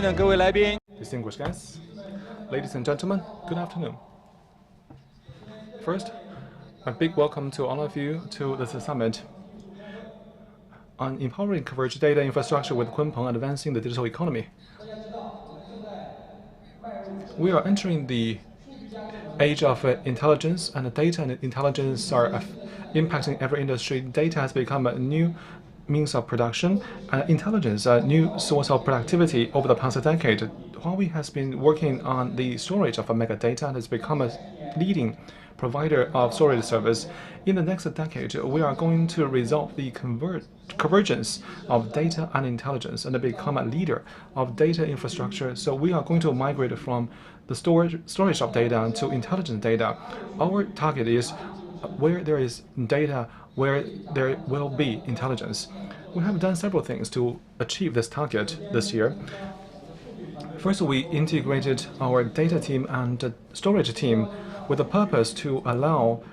的各位来宾 Distinguished guests, ladies and gentlemen, good afternoon. First, a big welcome to all of you to this summit on empowering converged data infrastructure with Kunpeng advancing the digital economy. We are entering the age of intelligence, and data and intelligence are impacting every industry. Data has become a new means of production, and intelligence a new source of productivity over the past decade. Huawei has been working on the storage of metadata and has become a leading provider of storage service. In the next decade, we are going to resolve the convergence of data and intelligence and become a leader of data infrastructure. So we are going to migrate from the storage of data to intelligent data. Our target is where there is data, where there will be intelligence. We have done several things to achieve this target this year. First, we integrated our data team and storage team with the purpose to allow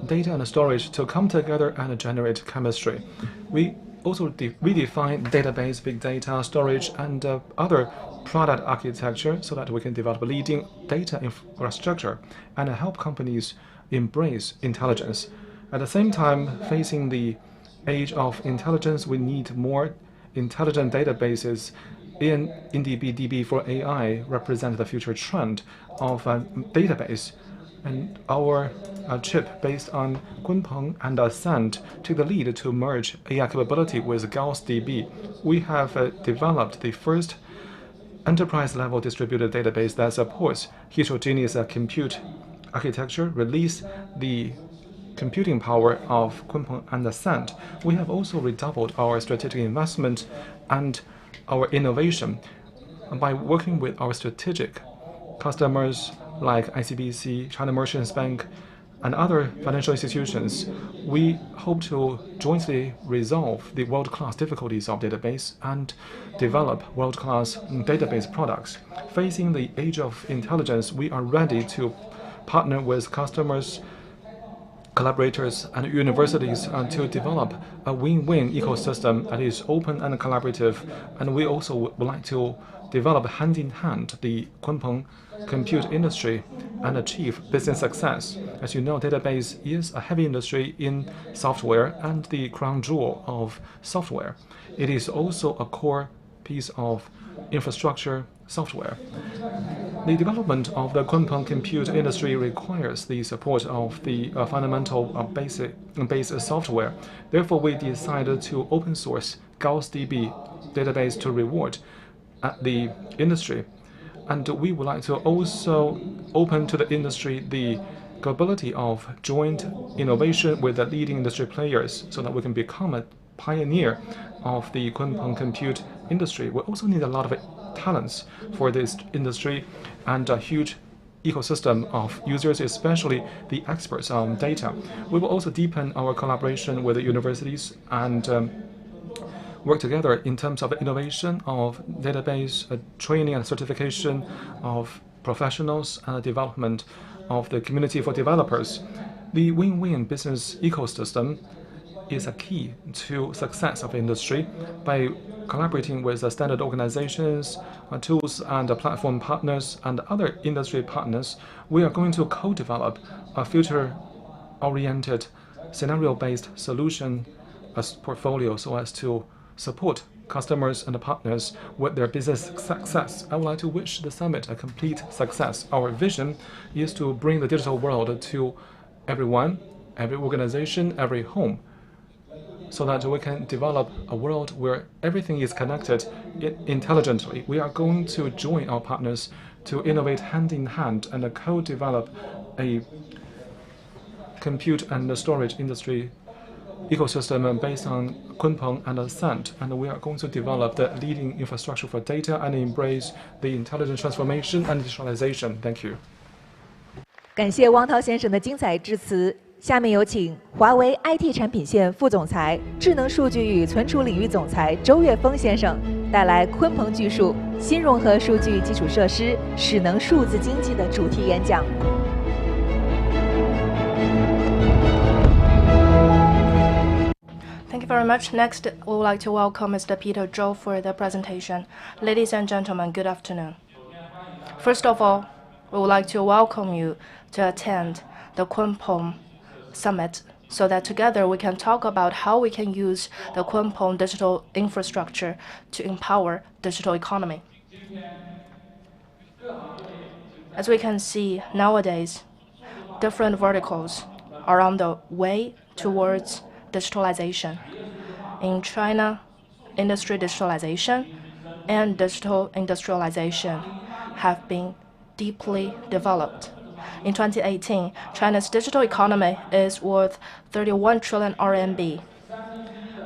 data and storage to come together and generate chemistry. We also redefine database, big data, storage, and other product architecture so that we can develop leading data infrastructure and help companies embrace intelligence. At the same time, facing the age of intelligence, we need more intelligent databases. InDB for AI represent the future trend of a database. And our chip based on Kunpeng and Ascend took the lead to merge AI capability with GaussDB. We have developed the first enterprise-level distributed database that supports heterogeneous compute architecture, release the computing power of Kunpeng and Ascend. We have also redoubled our strategic investment and our innovation by working with our strategic customers like ICBC, China Merchants Bank, and other financial institutions. We hope to jointly resolve the world-class difficulties of database and develop world-class database products. Facing the age of intelligence, we are ready to partner with customers, collaborators, and universities to develop a win-win ecosystem that is open and collaborative. And we also would like to develop hand-in-hand the Kunpeng compute industry and achieve business success. As you know, database is a heavy industry in software and the crown jewel of software. It is also a core piece of infrastructure software. The development of the Kunpeng compute industry requires the support of the fundamental base software. Therefore, we decided to open source GaussDB database to reward the industry. And we would like to also open to the industry the capability of joint innovation with the leading industry players so that we can become a pioneer of the Kunpeng compute industry. We also need a lot of talents for this industry and a huge ecosystem of users, especially the experts on data. We will also deepen our collaboration with the universities and work together in terms of innovation of database, training and certification of professionals, and development of the community for developers. The win-win business ecosystem is a key to success of industry. By collaborating with the standard organizations, tools and platform partners and other industry partners, we are going to co-develop a future-oriented, scenario-based solution as portfolio so as to support customers and partners with their business success. I would like to wish the summit a complete success. Our vision is to bring the digital world to everyone, every organization, every home, so that we can develop a world where everything is connected intelligently. We are going to join our partners to innovate hand in hand and co-develop a compute and storage industry ecosystem based on Kunpeng and Ascend, and we are going to develop the leading infrastructure for data and embrace the intelligent transformation and digitalization. Thank you. 感谢汪涛先生的精彩致辞。下面有请华为 IT 产品线副总裁、智能数据与存储领域总裁周岳峰先生带来鲲鹏技术新融合数据基础设施使能数字经济的主题演讲。Thank you very much. Next, we would like to welcome Mr. Peter Zhou for the presentation. Ladies and gentlemen, good afternoon. First of all, we would like to welcome you to attend the Kunpeng Summit so that together we can talk about how we can use the Kunpeng digital infrastructure to empower digital economy. As we can see nowadays, different verticals are on the way towards digitalization. In China, industry digitalization and digital industrialization have been deeply developed. In 2018, China's digital economy is worth 31 trillion RMB,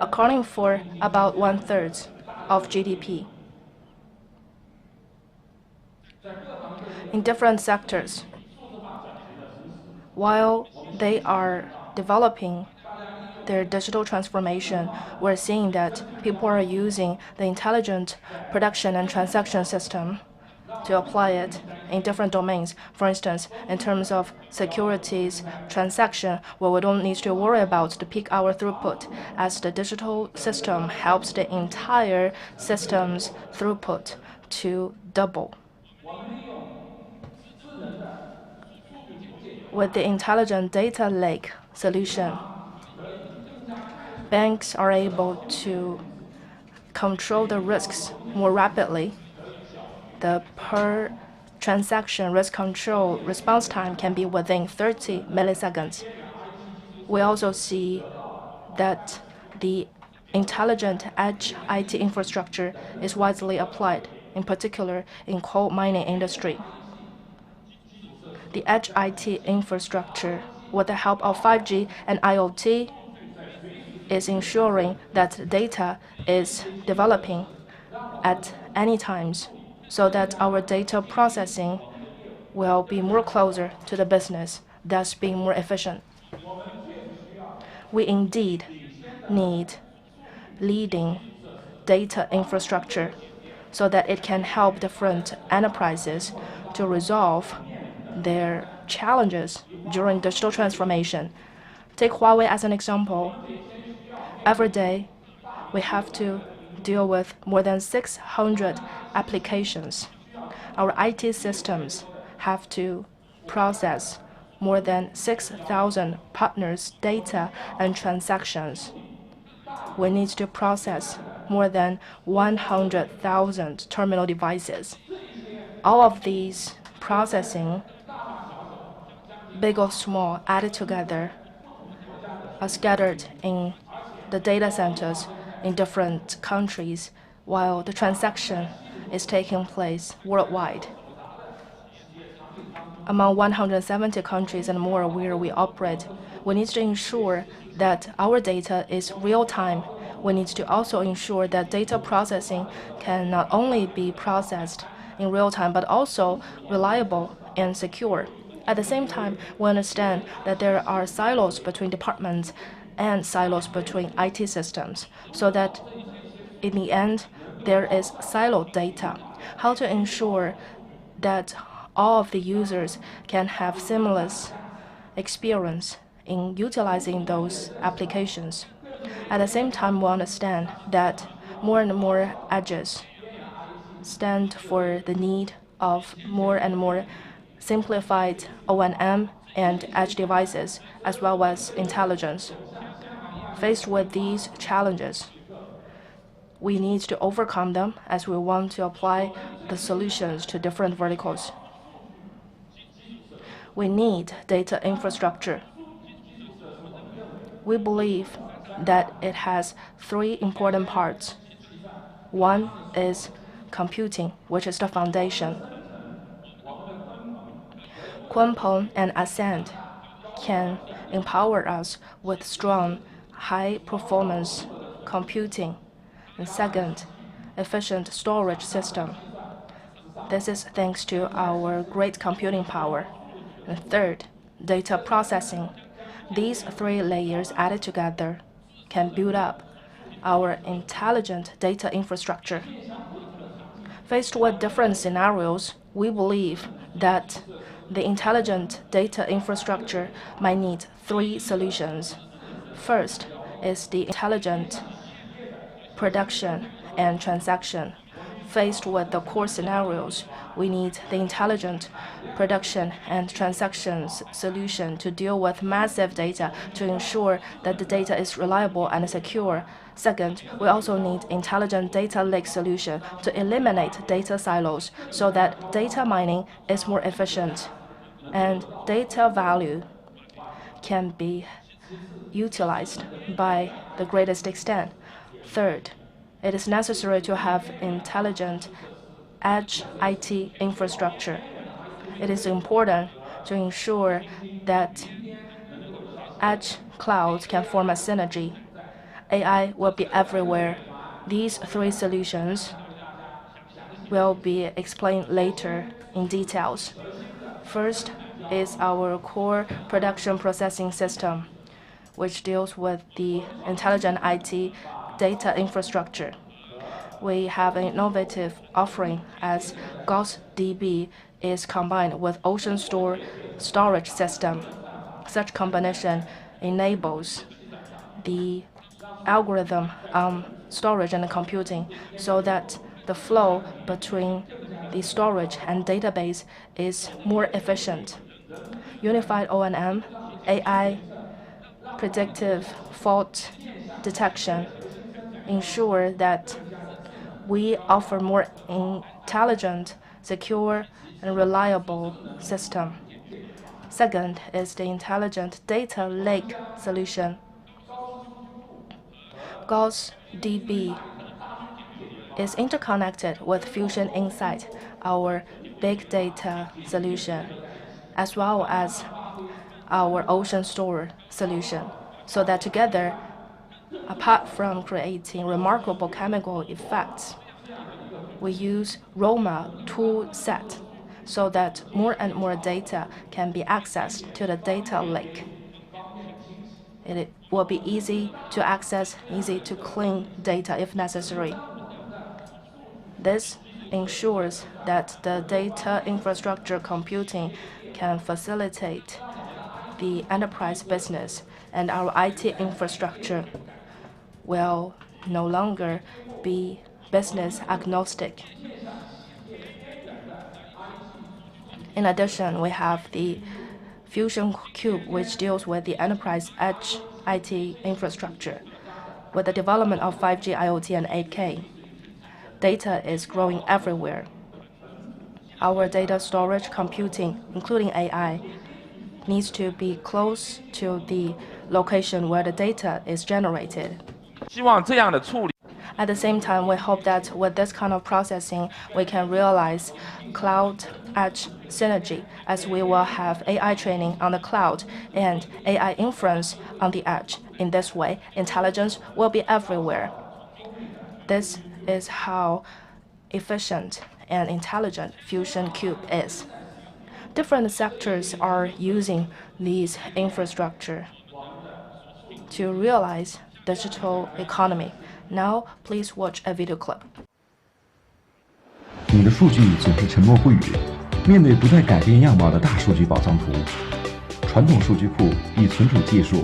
accounting for about 1/3 of GDP. In different sectors, while they are developing their digital transformation, we're seeing that people are using the intelligent production and transaction system to apply it in different domains. For instance, in terms of securities transaction, where we don't need to worry about the peak hour throughput, as the digital system helps the entire system's throughput to double. With the intelligent data lake solution, banks are able to control the risks more rapidly. The per transaction risk control response time can be within 30 milliseconds. We also see that the intelligent edge IT infrastructure is widely applied, in particular in coal mining industry. The edge IT infrastructure, with the help of 5G and IoT, is ensuring that data is developing at any times, so that our data processing will be more closer to the business, thus being more efficient. We indeed need leading data infrastructure so that it can help different enterprises to resolve their challenges during digital transformation. Take Huawei as an example. Every day, we have to deal with more than 600 applications. Our IT systems have to process more than 6,000 partners' data and transactions. We need to process more than 100,000 terminal devices. All of these processing, big or small, added together, are scattered in the data centers in different countries, while the transaction is taking place worldwide. Among 170 countries and more where we operate, we need to ensure that our data is real-time. We need to also ensure that data processing can not only be processed in real time, but also reliable and secure. At the same time, we understand that there are silos between departments and silos between IT systems, so that in the end, there is siloed data. How to ensure that all of the users can have seamless experience in utilizing those applications. At the same time, we understand that more and more edges stand for the need of more and more simplified O&M and edge devices, as well as intelligence. Faced with these challenges, we need to overcome them as we want to apply the solutions to different verticals. We need data infrastructure. We believe that it has three important parts. One is computing, which is the foundation. Kunpeng and Ascend can empower us with strong, high-performance computing. And second, efficient storage system. This is thanks to our great computing power. And third, data processing. These three layers added together can build up our intelligent data infrastructure. Faced with different scenarios, we believe that the intelligent data infrastructure might need three solutions. First is the intelligent production and transaction. Faced with the core scenarios, we need the intelligent production and transactions solution to deal with massive data to ensure that the data is reliable and secure. Second, we also need intelligent data lake solution to eliminate data silos so that data mining is more efficient and data value can be utilized by the greatest extent. Third, it is necessary to have intelligent edge IT infrastructure. It is important to ensure that edge clouds can form a synergy. AI will be everywhere. These three solutions will be explained later in details. First is our core production processing system, which deals with the intelligent IT data infrastructure. We have an innovative offering as GaussDB is combined with OpenSource storage system. Such combination enables the algorithm storage and computing so that the flow between the storage and database is more efficient. Unified O&M, AI, predictive fault detection ensure that we offer more intelligent, secure, and reliable system. Second is the intelligent data lake solution. GaussDB is interconnected with Fusion Insight, our big data solution, as well as our OpenSource solution, so that together, apart from creating remarkable chemical effects, we use ROMA tool set so that more and more data can be accessed to the data lake. It will be easy to access, easy to clean data if necessary. This ensures that the data infrastructure computing can facilitate the enterprise business, and our IT infrastructure will no longer be business agnostic. In addition, we have the Fusion Cube, which deals with the enterprise edge IT infrastructure. With the development of 5G, IoT, and 8K, data is growing everywhere. Our data storage computing, including AI, needs to be close to the location where the data is generated. At the same time, we hope that with this kind of processing, we can realize cloud edge synergy, as we will have AI training on the cloud and AI inference on the edge. In this way, intelligence will be everywhere. This is how efficient and intelligent Fusion Cube is. Different sectors are using these infrastructure to realize digital economy. Now, please watch a video clip. 你的数据总是沉默不语，面对不断改变样貌的大数据宝藏图，传统数据库与存储技术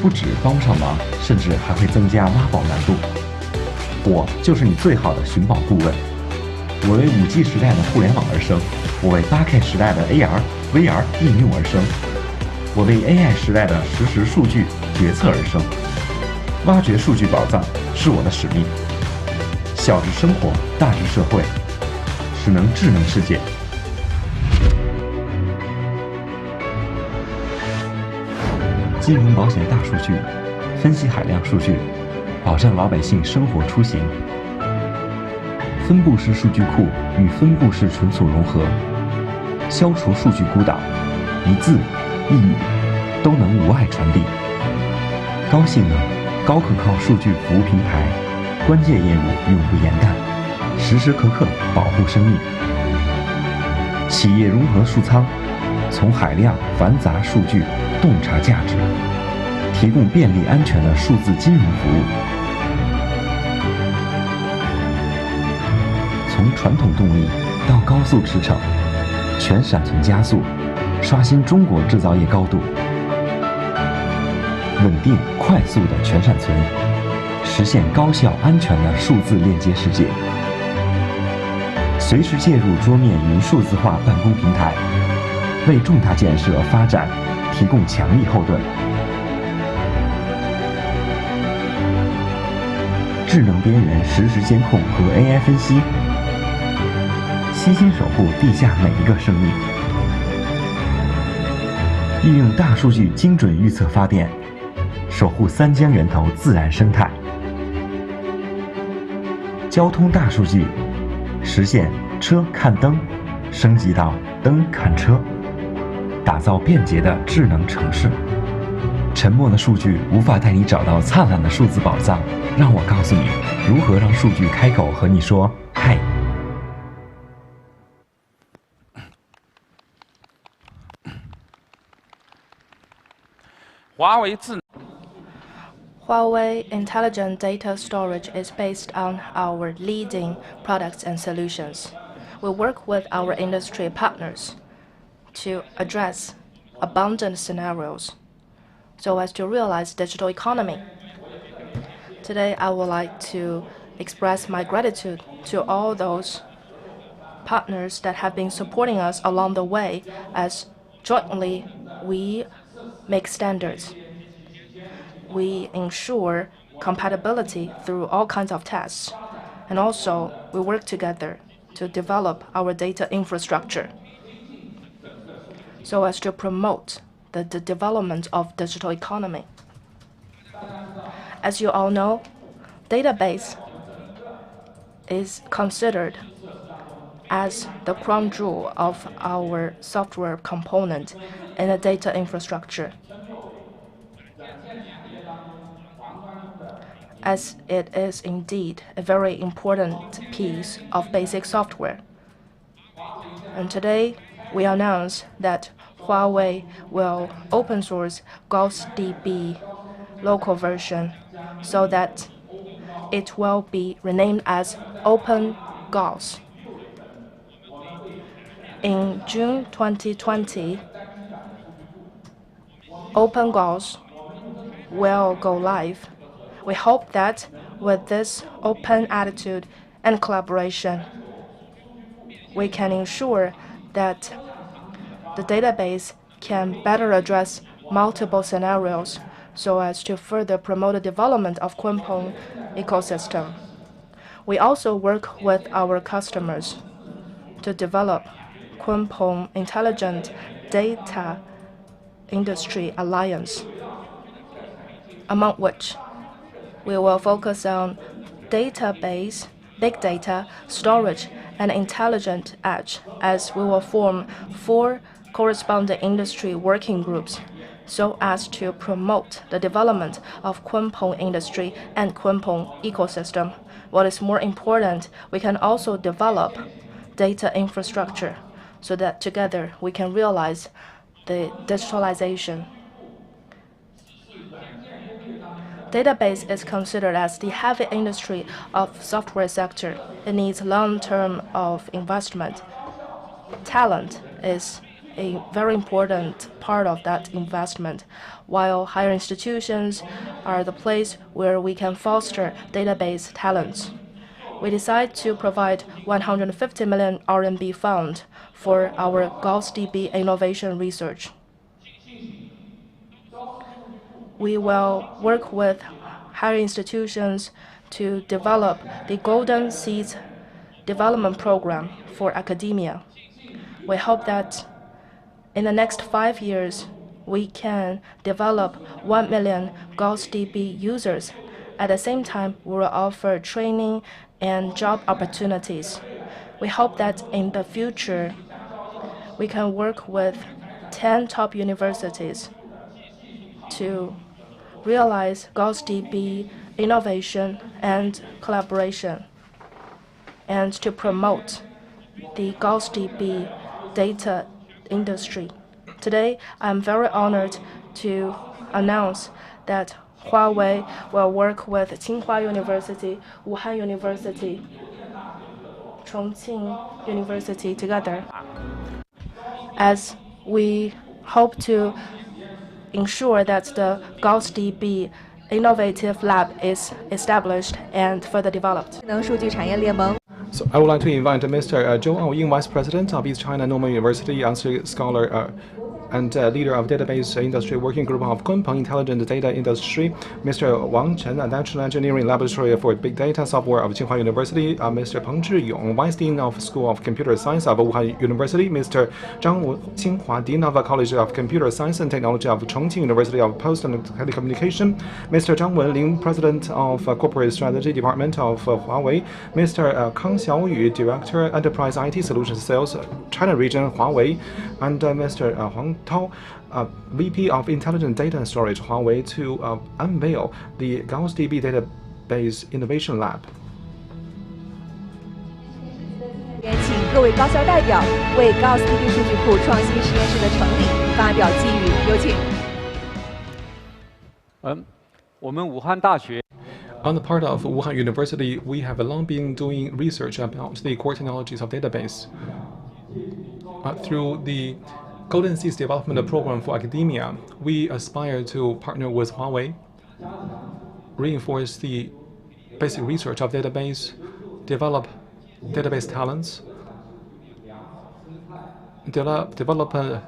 不止帮不上忙，甚至还会增加挖宝难度。我就是你最好的寻宝顾问。我为5G 时代的互联网而生，我为8K 时代的 AR、VR 应用而生，我为 AI 时代的实时数据决策而生。挖掘数据宝藏是我的使命，小至生活，大至社会，使能智能世界。金融保险大数据，分析海量数据，保障老百姓生活出行。分布式数据库与分布式存储融合，消除数据孤岛，一字一语都能无碍传递。高性能、高可靠数据服务平台，关键业务永不言淡，时时刻刻保护生命。企业融合数仓，从海量繁杂数据洞察价值，提供便利安全的数字金融服务。从传统动力到高速驰骋，全闪存加速，刷新中国制造业高度。稳定、快速的全闪存，实现高效、安全的数字链接世界。随时介入桌面云数字化办公平台，为重大建设发展提供强力后盾。智能边缘实时监控和 AI 分析，悉心守护地下每一个生命。运用大数据精准预测发电，守护三江源头自然生态。交通大数据，实现车看灯升级到灯看车，打造便捷的智能城市。沉默的数据无法带你找到灿烂的数字宝藏，让我告诉你如何让数据开口和你说嗨。Huawei Intelligent Data Storage is based on our leading products and solutions. We work with our industry partners to address abundant scenarios so as to realize digital economy. Today, I would like to express my gratitude to all those partners that have been supporting us along the way as jointly we make standards. We ensure compatibility through all kinds of tests, and also we work together to develop our data infrastructure so as to promote the development of digital economy. As you all know, database is considered as the crown jewel of our software component in the data infrastructure, as it is indeed a very important piece of basic software. And today, we announce that Huawei will open source GaussDB local version so that it will be renamed as OpenGauss. In June 2020, OpenGauss will go live. We hope that with this open attitude and collaboration, we can ensure that the database can better address multiple scenarios so as to further promote the development of Kunpeng ecosystem. We also work with our customers to develop Kunpeng Intelligent Data Industry Alliance, among which we will focus on database, big data, storage, and intelligent edge, as we will form 4 corresponding industry working groups so as to promote the development of Kunpeng industry and Kunpeng ecosystem. What is more important, we can also develop data infrastructure so that together we can realize the digitalization. Database is considered as the heavy industry of software sector. It needs long-term of investment. Talent is a very important part of that investment, while higher institutions are the place where we can foster database talents. We decide to provide 150 million RMB fund for our GaussDB innovation research. We will work with higher institutions to develop the Golden Seeds Development Program for academia. We hope that in the next 5 years, we can develop 1 million GaussDB users. At the same time, we will offer training and job opportunities. We hope that in the future, we can work with 10 top universities to realize GaussDB innovation and collaboration, and to promote the GaussDB data industry. Today, I'm very honored to announce that Huawei will work with Tsinghua University, Wuhan University, Chongqing University together, as we hope to ensure that the GaussDB innovative lab is established and further developed. So I would like to invite Mr. Zhou Aoying, Vice President of East China Normal University, scholar and leader of database industry working group of Kunpeng Intelligent Data Industry, Mr. Wang Chen, a National Engineering Laboratory for Big Data Software of Tsinghua University, Mr. Peng Zhiyong, Vice Dean of School of Computer Science of Wuhan University, Mr. Zhang Qinghua, Dean of College of Computer Science and Technology of Chongqing University of Post and Telecommunication, Mr. Zhang Wenling, President of Corporate Strategy Department of Huawei, Mr. Kang Xiaoyu, Director Enterprise IT Solutions Sales, China Region, Huawei, and Mr. Huang Tao, VP of Intelligent Data Storage, Huawei, to unveil the GaussDB Database Innovation Lab. 请各位高校代表为 GaussDB 数据库创新实验室的成立发表寄语，有请。我们武汉大学 On the part of Wuhan University, we have long been doing research about the core technologies of database. Through the Golden Seeds Development Program for Academia, we aspire to partner with Huawei, reinforce the basic research of database, develop database talents, develop a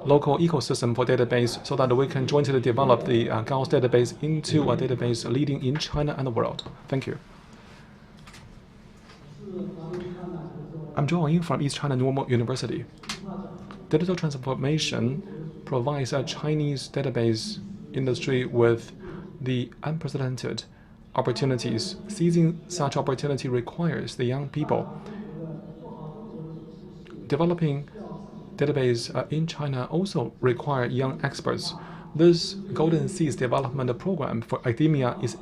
local ecosystem for database so that we can jointly develop the Gauss database into a database leading in China and the world. Thank you. I'm Zhou Ying from East China Normal University. Digital transformation provides a Chinese database industry with the unprecedented opportunities. Seizing such opportunity requires the young people. Developing database in China also require young experts. This Golden Seeds development program for academia is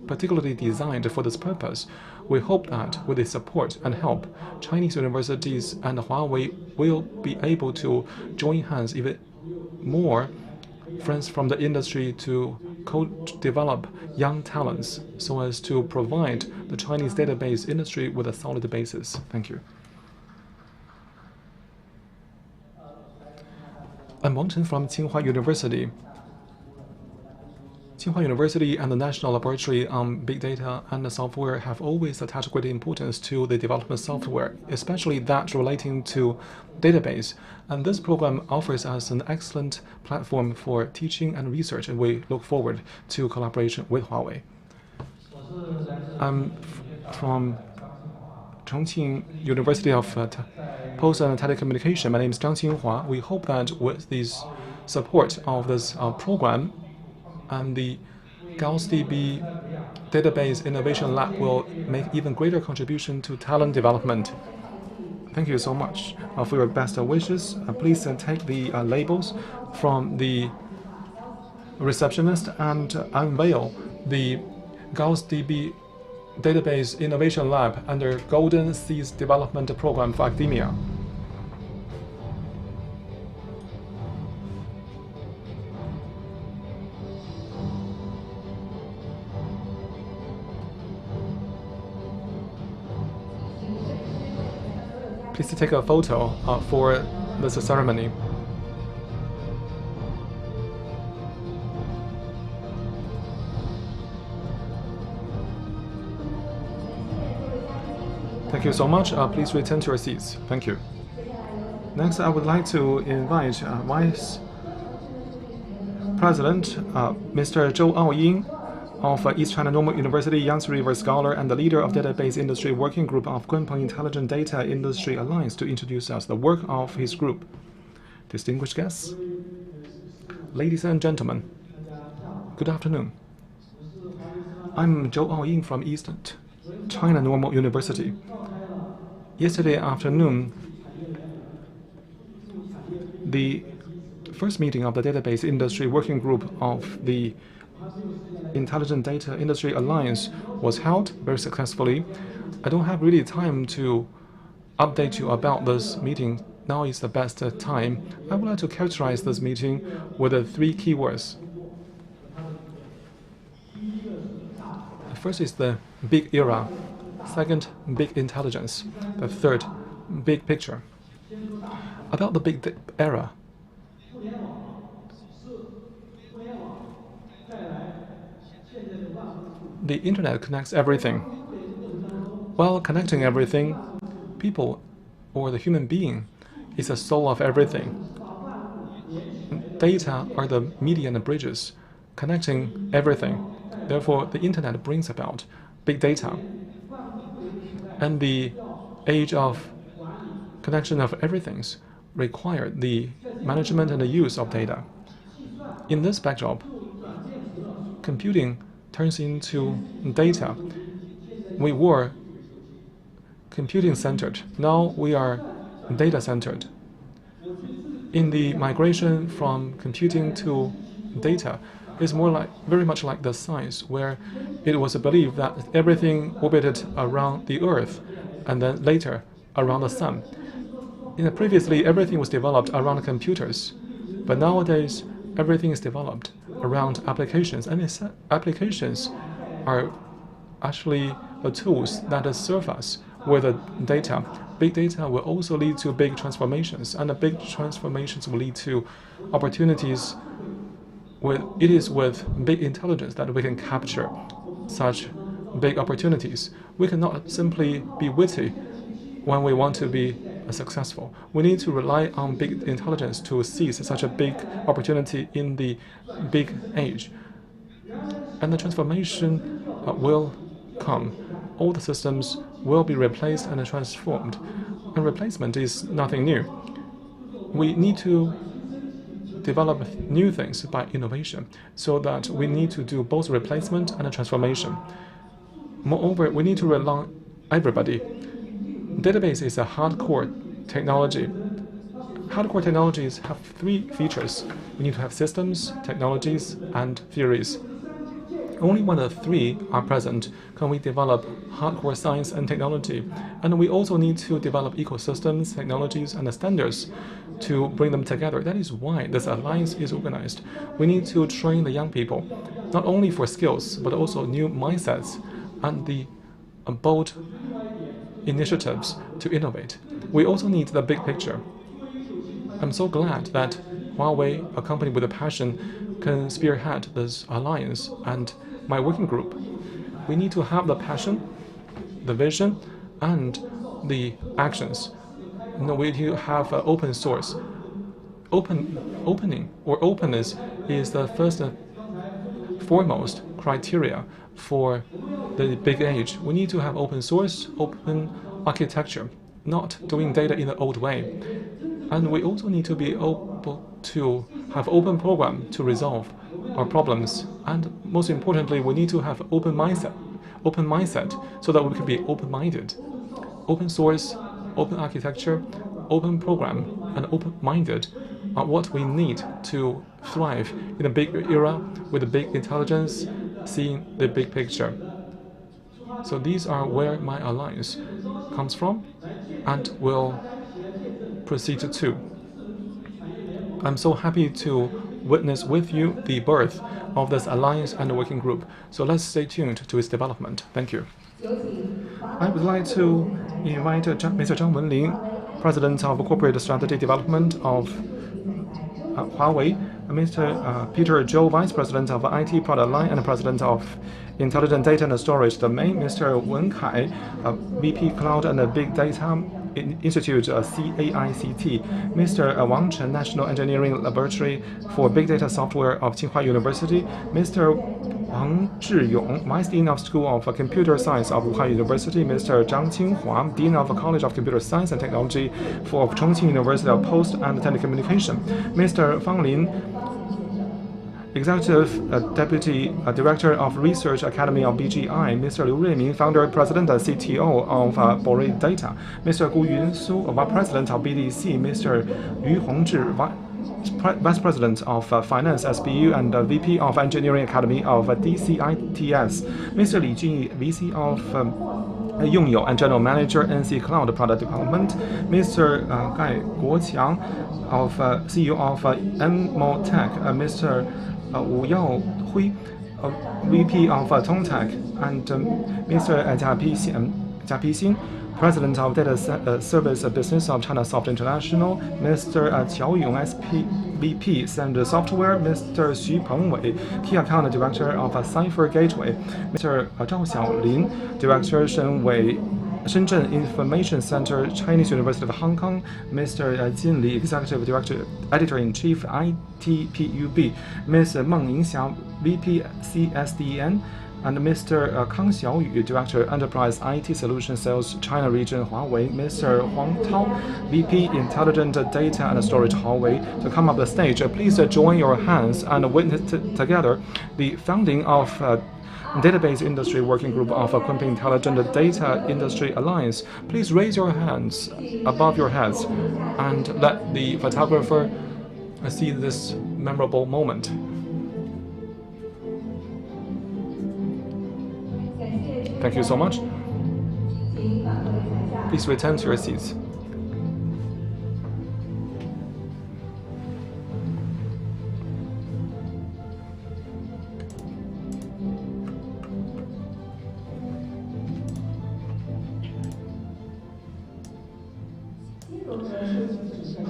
particularly designed for this purpose. We hope that with the support and help, Chinese universities and Huawei will be able to join hands even more friends from the industry to co-develop young talents so as to provide the Chinese database industry with a solid basis. Thank you. I'm Wang Chen from Tsinghua University. Tsinghua University and the National Laboratory on Big Data and Software have always attached great importance to the development of software, especially that relating to database. And this program offers us an excellent platform for teaching and research, and we look forward to collaboration with Huawei. I'm from Chongqing University of Post and Telecommunication. My name is Zhang Qinghua. We hope that with this support of this program, and the GaussDB Database Innovation Lab will make even greater contribution to talent development. Thank you so much for your best wishes. Please take the labels from the receptionist and unveil the GaussDB Database Innovation Lab under Golden Seeds Development Program for Academia. Please take a photo for this ceremony. Thank you so much. Please return to your seats. Thank you. Next, I would like to invite Vice President Mr. Zhou Aoying of East China Normal University, Yangtze River Scholar, and the leader of Database Industry Working Group of Kunpeng Intelligent Data Industry Alliance to introduce us the work of his group. Distinguished guests, ladies and gentlemen, good afternoon. I'm Zhou Aoying from East China Normal University. Yesterday afternoon, the first meeting of the Database Industry Working Group of the Intelligent Data Industry Alliance was held very successfully. I don't have really time to update you about this meeting. Now is the best time. I would like to characterize this meeting with three keywords. The first is the big era. Second, big intelligence. The third, big picture. About the big era, the internet connects everything. While connecting everything, people or the human being is the soul of everything. Data are the media and the bridges connecting everything. Therefore, the internet brings about big data. And the age of connection of everything require the management and the use of data. In this backdrop, computing turns into data. We were computing-centered. Now we are data-centered. In the migration from computing to data, it's very much like the science, where it was believed that everything orbited around the Earth and then later around the sun. Previously, everything was developed around computers, but nowadays, everything is developed around applications, and these applications are actually the tools that serve us with the data. Big data will also lead to big transformations, and the big transformations will lead to opportunities. It is with big intelligence that we can capture such big opportunities. We cannot simply be witty when we want to be successful. We need to rely on big intelligence to seize such a big opportunity in the big age. And the transformation will come. All the systems will be replaced and transformed. And replacement is nothing new. We need to develop new things by innovation, so that we need to do both replacement and transformation. Moreover, we need to rely on everybody. Database is a hardcore technology. Hardcore technologies have three features. We need to have systems, technologies, and theories. Only when the three are present can we develop hardcore science and technology. And we also need to develop ecosystems, technologies, and standards to bring them together. That is why this alliance is organized. We need to train the young people, not only for skills, but also new mindsets and the bold initiatives to innovate. We also need the big picture. I'm so glad that Huawei, a company with a passion, can spearhead this alliance and my working group. We need to have the passion, the vision, and the actions. We need to have open source. Opening or openness is the first and foremost criteria for the big age. We need to have open source, open architecture, not doing data in the old way. And we also need to be able to have open program to resolve our problems. And most importantly, we need to have open mindset so that we can be open-minded. Open source, open architecture, open program, and open-minded are what we need to thrive in a big era with a big intelligence, seeing the big picture. So these are where my alliance comes from and will proceed to. I'm so happy to witness with you the birth of this alliance and working group. So let's stay tuned to its development. Thank you. I would like to invite Mr. Zhang Wenling, President of Corporate Strategy Development of Huawei, Mr. Peter Zhou, Vice President of IT Product Line and President of Intelligent Data and Storage Domain, Mr. Wen Kai, VP Cloud and Big Data Institute, CAICT, Mr. Wang Chen, National Engineering Laboratory for Big Data Software of Tsinghua University, Mr. Wang Zhiyong, Vice Dean of School of Computer Science of Wuhan University, Mr. Zhang Qinghua, Dean of College of Computer Science and Technology for Chongqing University of Post and Telecommunication, Mr. Fang Lin, Executive Deputy Director of Research Academy of BGI, Mr. Liu Ruiming, Founder, President and CTO of Borei Data, Mr. Gu Yunsu, Vice President of BDC, Mr. Yu Hongzhi, Vice President of Finance SBU and VP of Engineering Academy of DCITS, Mr. Li Jin, VC of Yongyou and General Manager NC Cloud Product Development, Mr. Gai Guoqiang, CEO of Motech, Mr. Wu Yaohui, VP of Tongtech, and Mr. Jia Pixin, President of Data Service Business of China Soft International, Mr. Qiao Yong, SVP Standard Software, Mr. Xu Pengwei, Key Account Director of Cipher Gateway, Mr. Zhao Xiaolin, Director Shenzhen Information Center, Chinese University of Hong Kong, Mr. Jin Li, Executive Director, Editor-in-Chief, ITPUB, Ms. Meng Yingxia, VP CSDN, and Mr. Kang Xiaoyu, Director, Enterprise IT Solution Sales, China Region, Huawei, Mr. Huang Tao, VP, Intelligent Data and Storage, Huawei, to come up the stage. Please join your hands and witness together the founding of Database Industry Working Group of Kunpeng Intelligent Data Industry Alliance. Please raise your hands above your heads and let the photographer see this memorable moment. Thank you so much. Please return to your seats.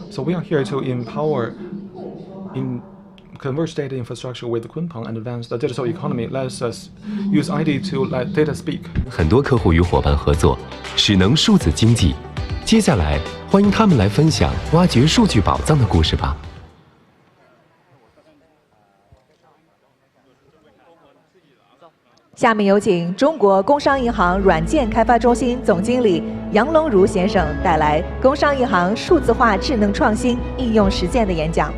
So we are here to empower converged data infrastructure with Kunpeng and advance the digital economy. Let's use ID to let data speak. 很多客户与伙伴合作，使能数字经济。接下来，欢迎他们来分享挖掘数据宝藏的故事吧。下面有请中国工商银行软件开发中心总经理杨龙如先生带来工商银行数字化智能创新应用实践的演讲。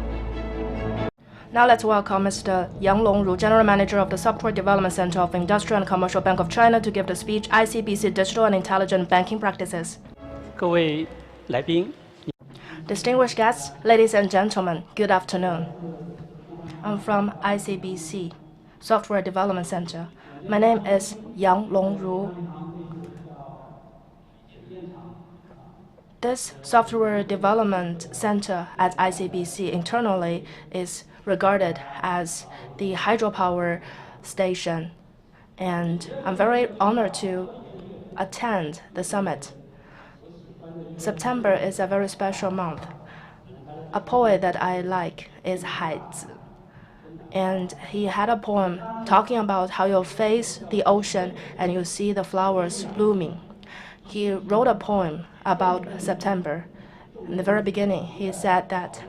Now let's welcome Mr. Yang Longru, General Manager of the Software Development Center of Industrial and Commercial Bank of China, to give the speech ICBC Digital and Intelligent Banking Practices. 各位来宾， Distinguished guests, ladies and gentlemen, good afternoon. I'm from ICBC Software Development Center. My name is Yang Longru. This Software Development Center at ICBC internally is regarded as the hydropower station, and I'm very honored to attend the summit. September is a very special month. A poet that I like is Haizi, and he had a poem talking about how you face the ocean and you see the flowers blooming. He wrote a poem about September. In the very beginning, he said that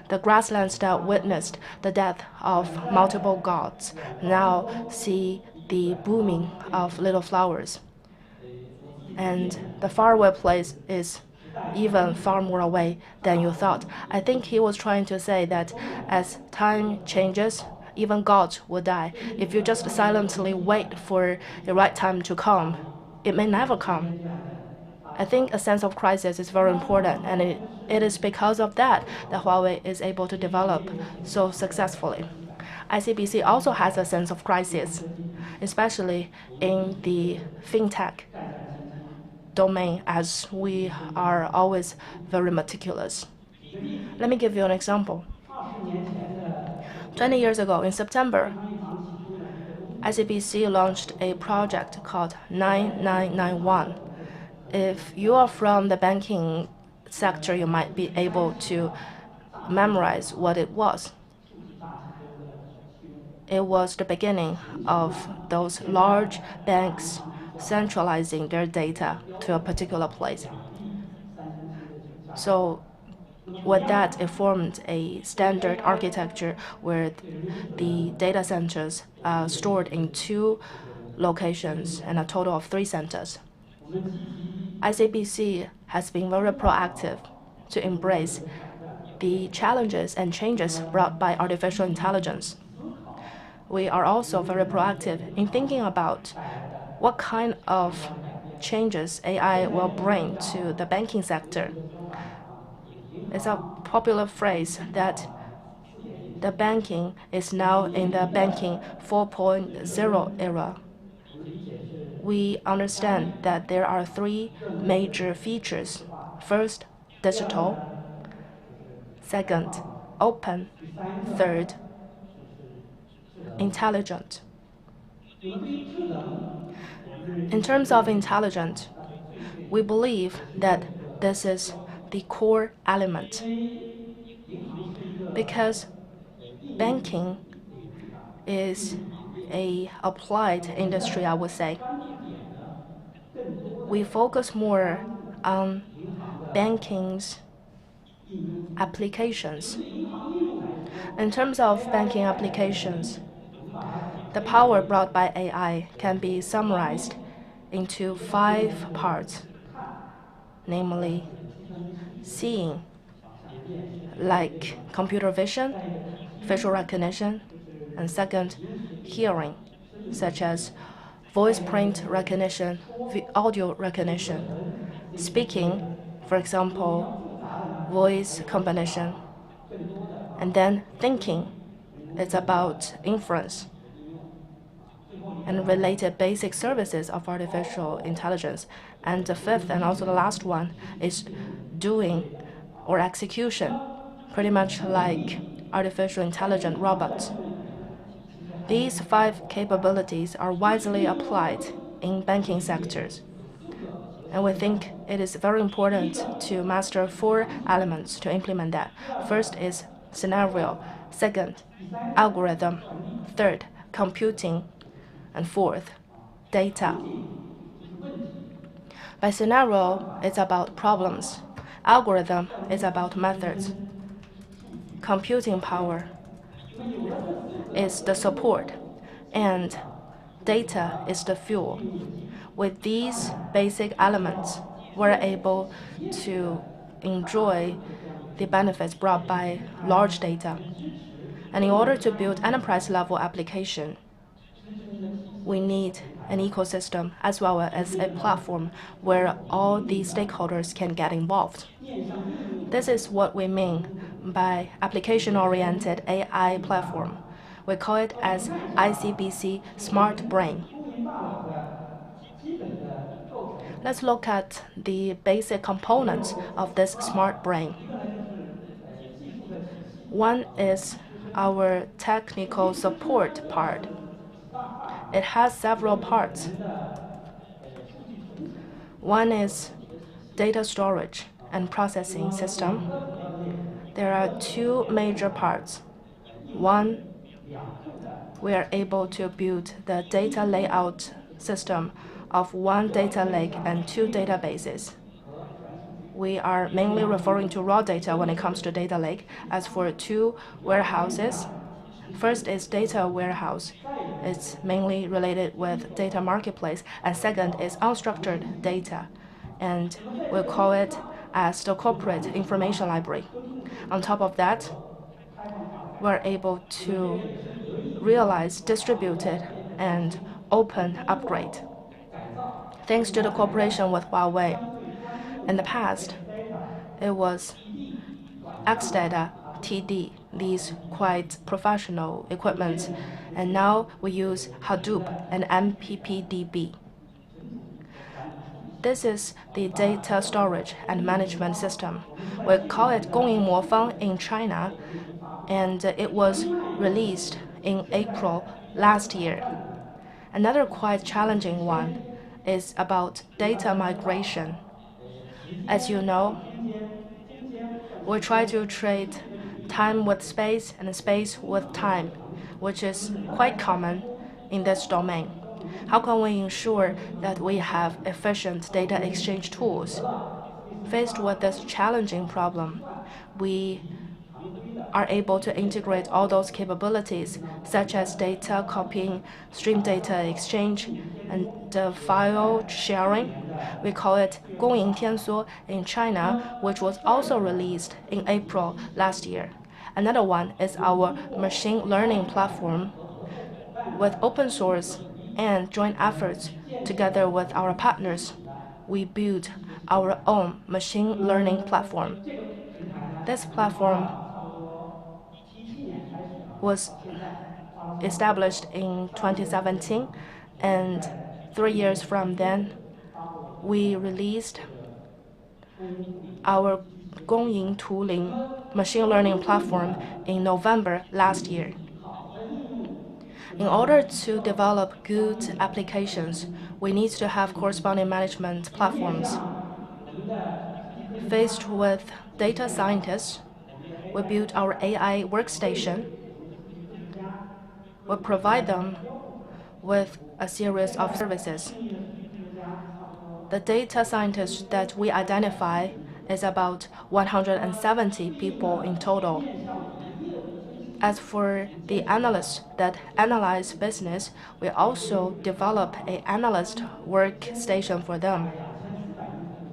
the grasslands that witnessed the death of multiple gods now see the blooming of little flowers. And the faraway place is even far more away than you thought. I think he was trying to say that as time changes, even gods will die. If you just silently wait for the right time to come, it may never come. I think a sense of crisis is very important, and it is because of that that Huawei is able to develop so successfully. ICBC also has a sense of crisis, especially in the fintech domain, as we are always very meticulous. Let me give you an example. 20 years ago, in September, ICBC launched a project called 9991. If you are from the banking sector, you might be able to memorize what it was. It was the beginning of those large banks centralizing their data to a particular place. So with that, it formed a standard architecture where the data centers are stored in 2 locations and a total of 3 centers. ICBC has been very proactive to embrace the challenges and changes brought by artificial intelligence. We are also very proactive in thinking about what kind of changes AI will bring to the banking sector. It's a popular phrase that the banking is now in the banking 4.0 era. We understand that there are 3 major features. First, digital. Second, open. Third, intelligent. In terms of intelligent, We believe that this is the core element because banking is a applied industry, I would say. We focus more on banking's applications. In terms of banking applications, the power brought by AI can be summarized into 5 parts, namely seeing, like computer vision, facial recognition, and second, hearing, such as voice print recognition, audio recognition, speaking, for example, voice combination, and then thinking. It's about inference and related basic services of artificial intelligence. And the fifth and also the last one is doing or execution, pretty much like artificial intelligent robots. These 5 capabilities are widely applied in banking sectors. And we think it is very important to master 4 elements to implement that. First is scenario, second, algorithm, third, computing, and fourth, data. By scenario, it's about problems. Algorithm is about methods. Computing power is the support, and data is the fuel. With these basic elements, we're able to enjoy the benefits brought by large data. And in order to build enterprise-level application, we need an ecosystem as well as a platform where all the stakeholders can get involved. This is what we mean by application-oriented AI platform. We call it as ICBC Smart Brain. Let's look at the basic components of this smart brain. One is our technical support part. It has several parts. One is data storage and processing system. There are 2 major parts. One, we are able to build the data layout system of 1 data lake and 2 databases. We are mainly referring to raw data when it comes to data lake. As for 2 warehouses, first is data warehouse. It's mainly related with data marketplace. And second is unstructured data. And we'll call it as the corporate information library. On top of that, we're able to realize distributed and open upgrade. Thanks to the cooperation with Huawei, in the past, it was Xdata, TD, these quite professional equipment, and now we use Hadoop and MPPDB. This is the data storage and management system. We call it 供应魔方 in China, and it was released in April last year. Another quite challenging one is about data migration. As you know, we try to trade time with space and space with time, which is quite common in this domain. How can we ensure that we have efficient data exchange tools? Faced with this challenging problem, we are able to integrate all those capabilities, such as data copying, stream data exchange, and file sharing. We call it 公营天梭 in China, which was also released in April last year. Another one is our machine learning platform. With open source and joint efforts together with our partners, we built our own machine learning platform. This platform was established in 2017, and 3 years from then, we released our 公营图灵 machine learning platform in November last year. In order to develop good applications, we need to have corresponding management platforms. Faced with data scientists, we built our AI workstation. We provide them with a series of services. The data scientists that we identify is about 170 people in total. As for the analysts that analyze business, we also develop an analyst workstation for them.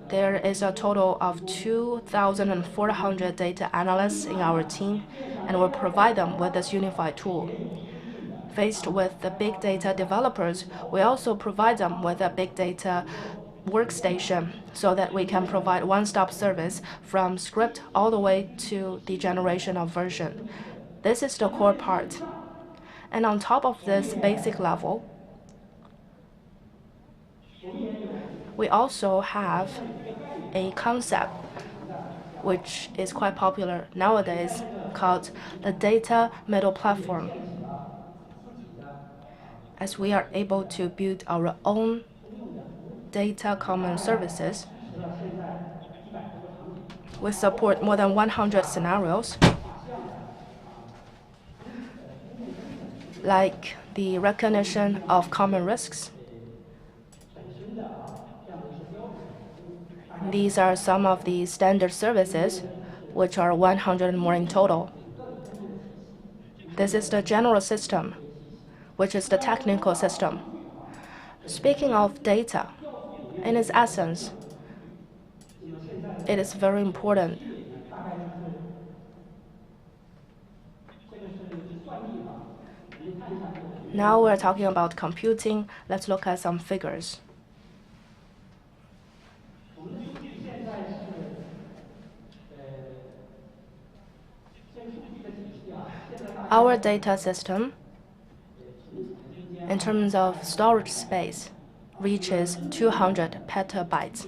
There is a total of 2,400 data analysts in our team, and we provide them with this unified tool. Faced with the big data developers, we also provide them with a big data workstation so that we can provide one-stop service from script all the way to the generation of version. This is the core part. And on top of this basic level, we also have a concept which is quite popular nowadays called the data middle platform. As we are able to build our own data common services, we support more than 100 scenarios, like the recognition of common risks. These are some of the standard services, which are 100 more in total. This is the general system, which is the technical system. Speaking of data, in its essence, it is very important. Now we're talking about computing. Let's look at some figures. Our data system, in terms of storage space, reaches 200 petabytes.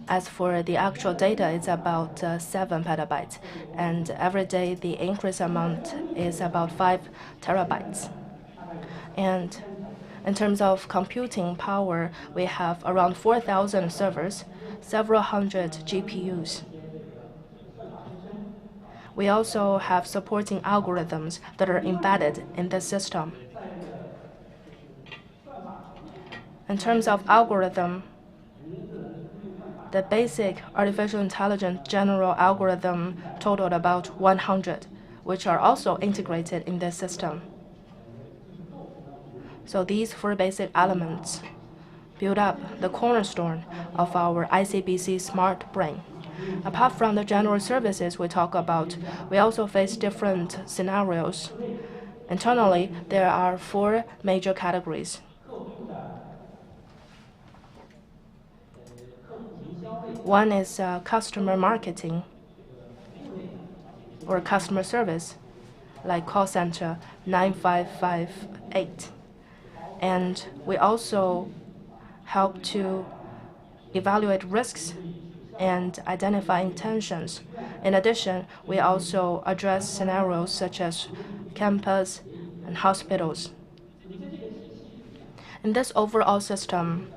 As for the actual data, it's about 7 petabytes, and every day the increase amount is about 5 terabytes. And in terms of computing power, we have around 4,000 servers, several hundred GPUs. We also have supporting algorithms that are embedded in the system. In terms of algorithm, the basic artificial intelligence general algorithm totaled about 100, which are also integrated in the system. So these 4 basic elements build up the cornerstone of our ICBC smart brain. Apart from the general services we talk about, we also face different scenarios. Internally, there are 4 major categories. One is customer marketing or customer service, like call center 9558. And we also help to evaluate risks and identify intentions. In addition, we also address scenarios such as campus and hospitals. In this overall system,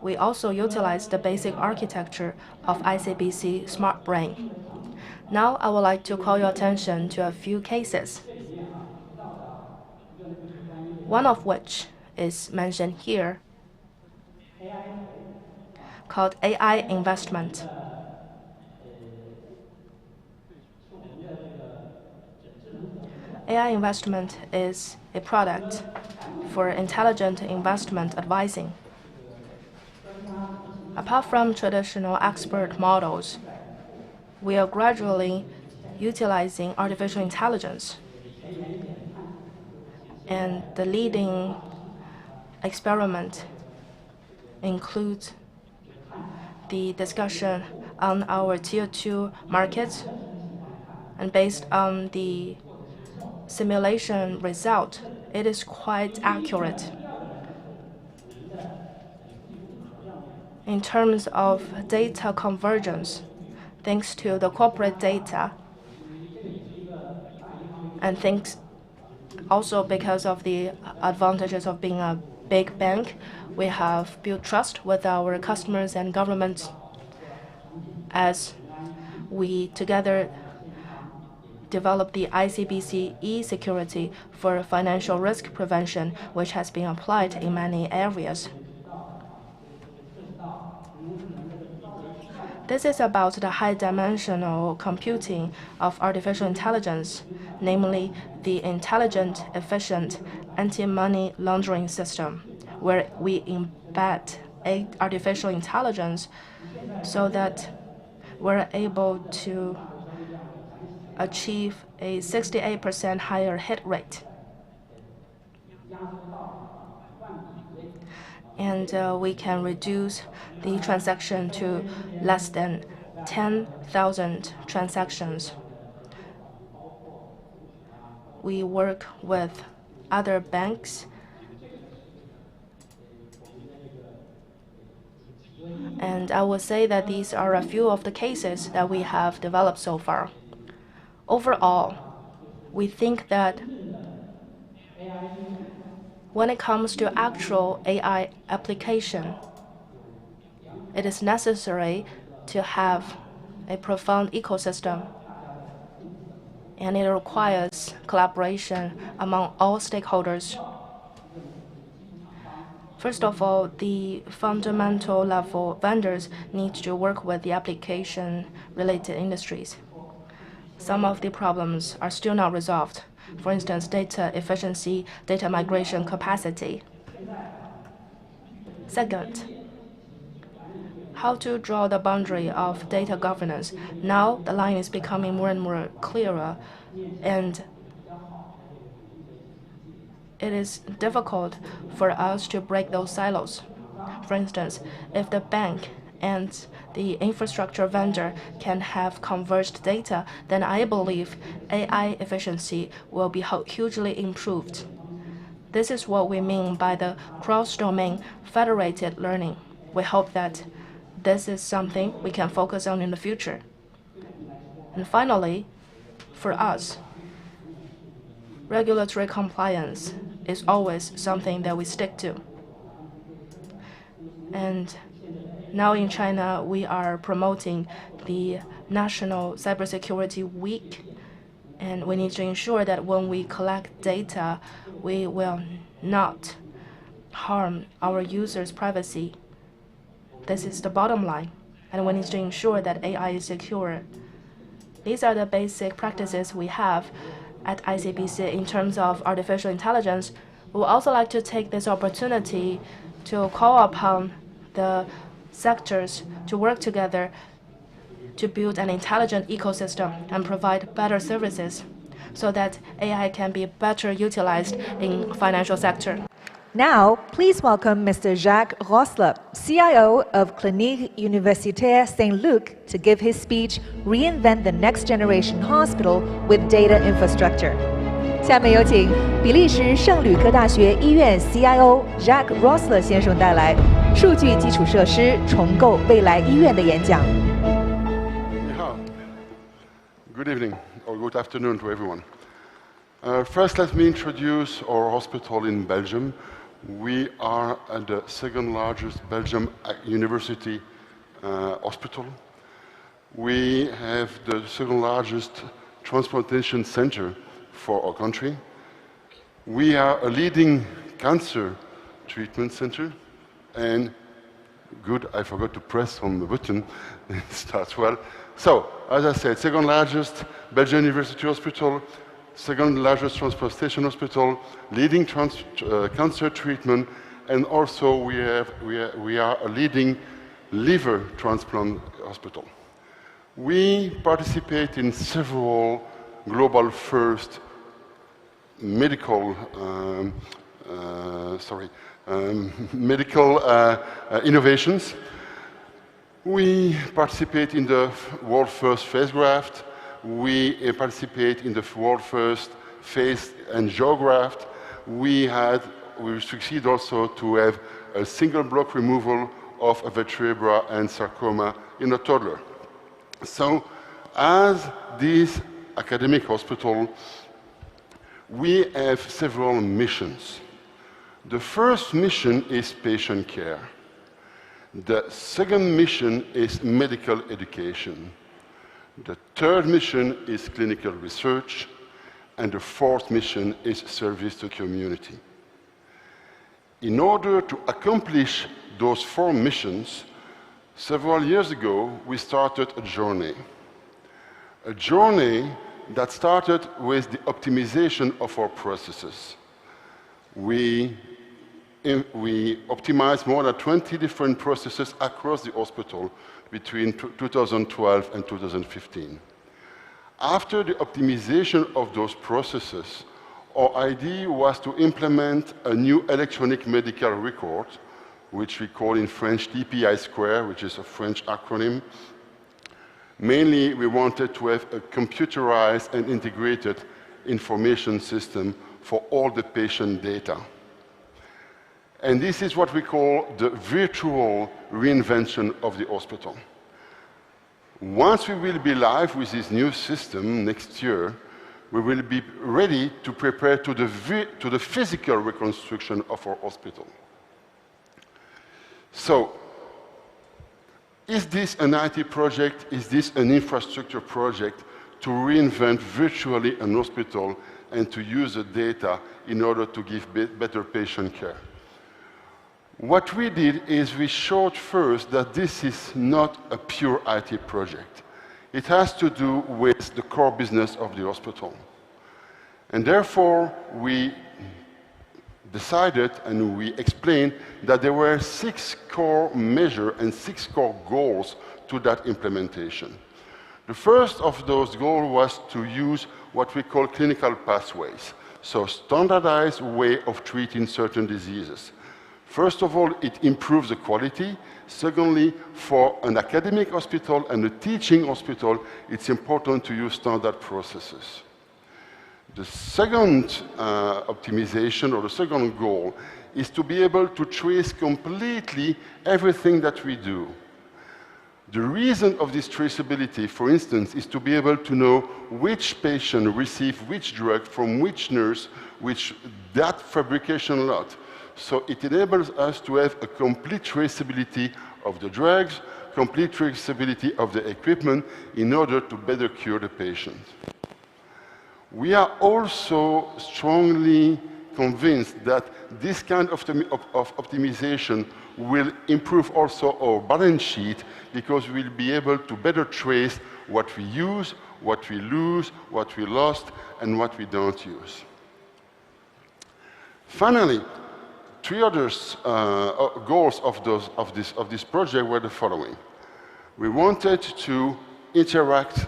we also utilize the basic architecture of ICBC Smart Brain. Now, I would like to call your attention to a few cases, one of which is mentioned here, called AI investment. AI investment is a product for intelligent investment advising. Apart from traditional expert models, we are gradually utilizing artificial intelligence. And the leading experiment includes the discussion on our Tier 2 markets. And based on the simulation result, it is quite accurate. In terms of data convergence, thanks to the corporate data, and thanks also because of the advantages of being a big bank, we have built trust with our customers and governments as we together develop the ICBC e-security for financial risk prevention, which has been applied in many areas. This is about the high-dimensional computing of artificial intelligence, namely the intelligent, efficient anti-money laundering system, where we embed artificial intelligence so that we're able to achieve a 68% higher hit rate. And we can reduce the transaction to less than 10,000 transactions. We work with other banks and I would say that these are a few of the cases that we have developed so far. Overall, we think that when it comes to actual AI application, it is necessary to have a profound ecosystem, and it requires collaboration among all stakeholders. First of all, the fundamental level vendors need to work with the application-related industries. Some of the problems are still not resolved. For instance, data efficiency, data migration capacity. Second, how to draw the boundary of data governance. Now the line is becoming more and more clearer, and it is difficult for us to break those silos. For instance, if the bank and the infrastructure vendor can have converged data, then I believe AI efficiency will be hugely improved. This is what we mean by the cross-domain federated learning. We hope that this is something we can focus on in the future. And finally, for us, regulatory compliance is always something that we stick to. And now in China, we are promoting the National Cybersecurity Week, and we need to ensure that when we collect data, we will not harm our users' privacy. This is the bottom line, and we need to ensure that AI is secure. These are the basic practices we have at ICBC in terms of artificial intelligence. We would also like to take this opportunity to call upon the sectors to work together to build an intelligent ecosystem and provide better services so that AI can be better utilized in financial sector. Now, please welcome Mr. Jacques Rossler, CIO of Clinique Universitaire Saint-Luc, to give his speech, Reinvent the Next Generation Hospital with Data Infrastructure. 下面有请比利时圣吕克大学医院 CIO Jacques Rossler 先生带来数据基础设施重构未来医院的演讲。Good evening or good afternoon to everyone. First, let me introduce our hospital in Belgium. We are at the second largest Belgium university hospital. We have the second largest transplantation center for our country. We are a leading cancer treatment center, and good, I forgot to press on the button. It starts well. So, as I said, second largest Belgian University Hospital, second largest transplantation hospital, leading cancer treatment, and also we are a leading liver transplant hospital. We participate in several global first medical innovations. We participate in the world first phase graft. We participate in the world first phase angiograft. We succeed also to have a single block removal of a vertebra and sarcoma in a toddler. So, as this academic hospital, we have several missions. The first mission is patient care. The second mission is medical education. The third mission is clinical research. And the fourth mission is service to community. In order to accomplish those 4 missions, several years ago, we started a journey. A journey that started with the optimization of our processes. We optimized more than 20 different processes across the hospital between 2012 and 2015. After the optimization of those processes, our idea was to implement a new electronic medical record, which we call in French TPI², which is a French acronym. Mainly, we wanted to have a computerized and integrated information system for all the patient data. And this is what we call the virtual reinvention of the hospital. Once we will be live with this new system next year, we will be ready to prepare to the physical reconstruction of our hospital. So, is this an IT project? Is this an infrastructure project to reinvent virtually an hospital and to use the data in order to give better patient care? What we did is we showed first that this is not a pure IT project. It has to do with the core business of the hospital. And therefore, we decided and we explained that there were 6 core measures and 6 core goals to that implementation. The first of those goals was to use what we call clinical pathways, so standardized way of treating certain diseases. First of all, it improves the quality. Secondly, for an academic hospital and a teaching hospital, it's important to use standard processes. The second optimization, or the second goal, is to be able to trace completely everything that we do. The reason of this traceability, for instance, is to be able to know which patient received which drug from which nurse, which that fabrication lot. So it enables us to have a complete traceability of the drugs, complete traceability of the equipment in order to better cure the patient. We are also strongly convinced that this kind of optimization will improve also our balance sheet because we'll be able to better trace what we use, what we lose, what we lost, and what we don't use. Finally, 3 other goals of this project were the following. We wanted to interact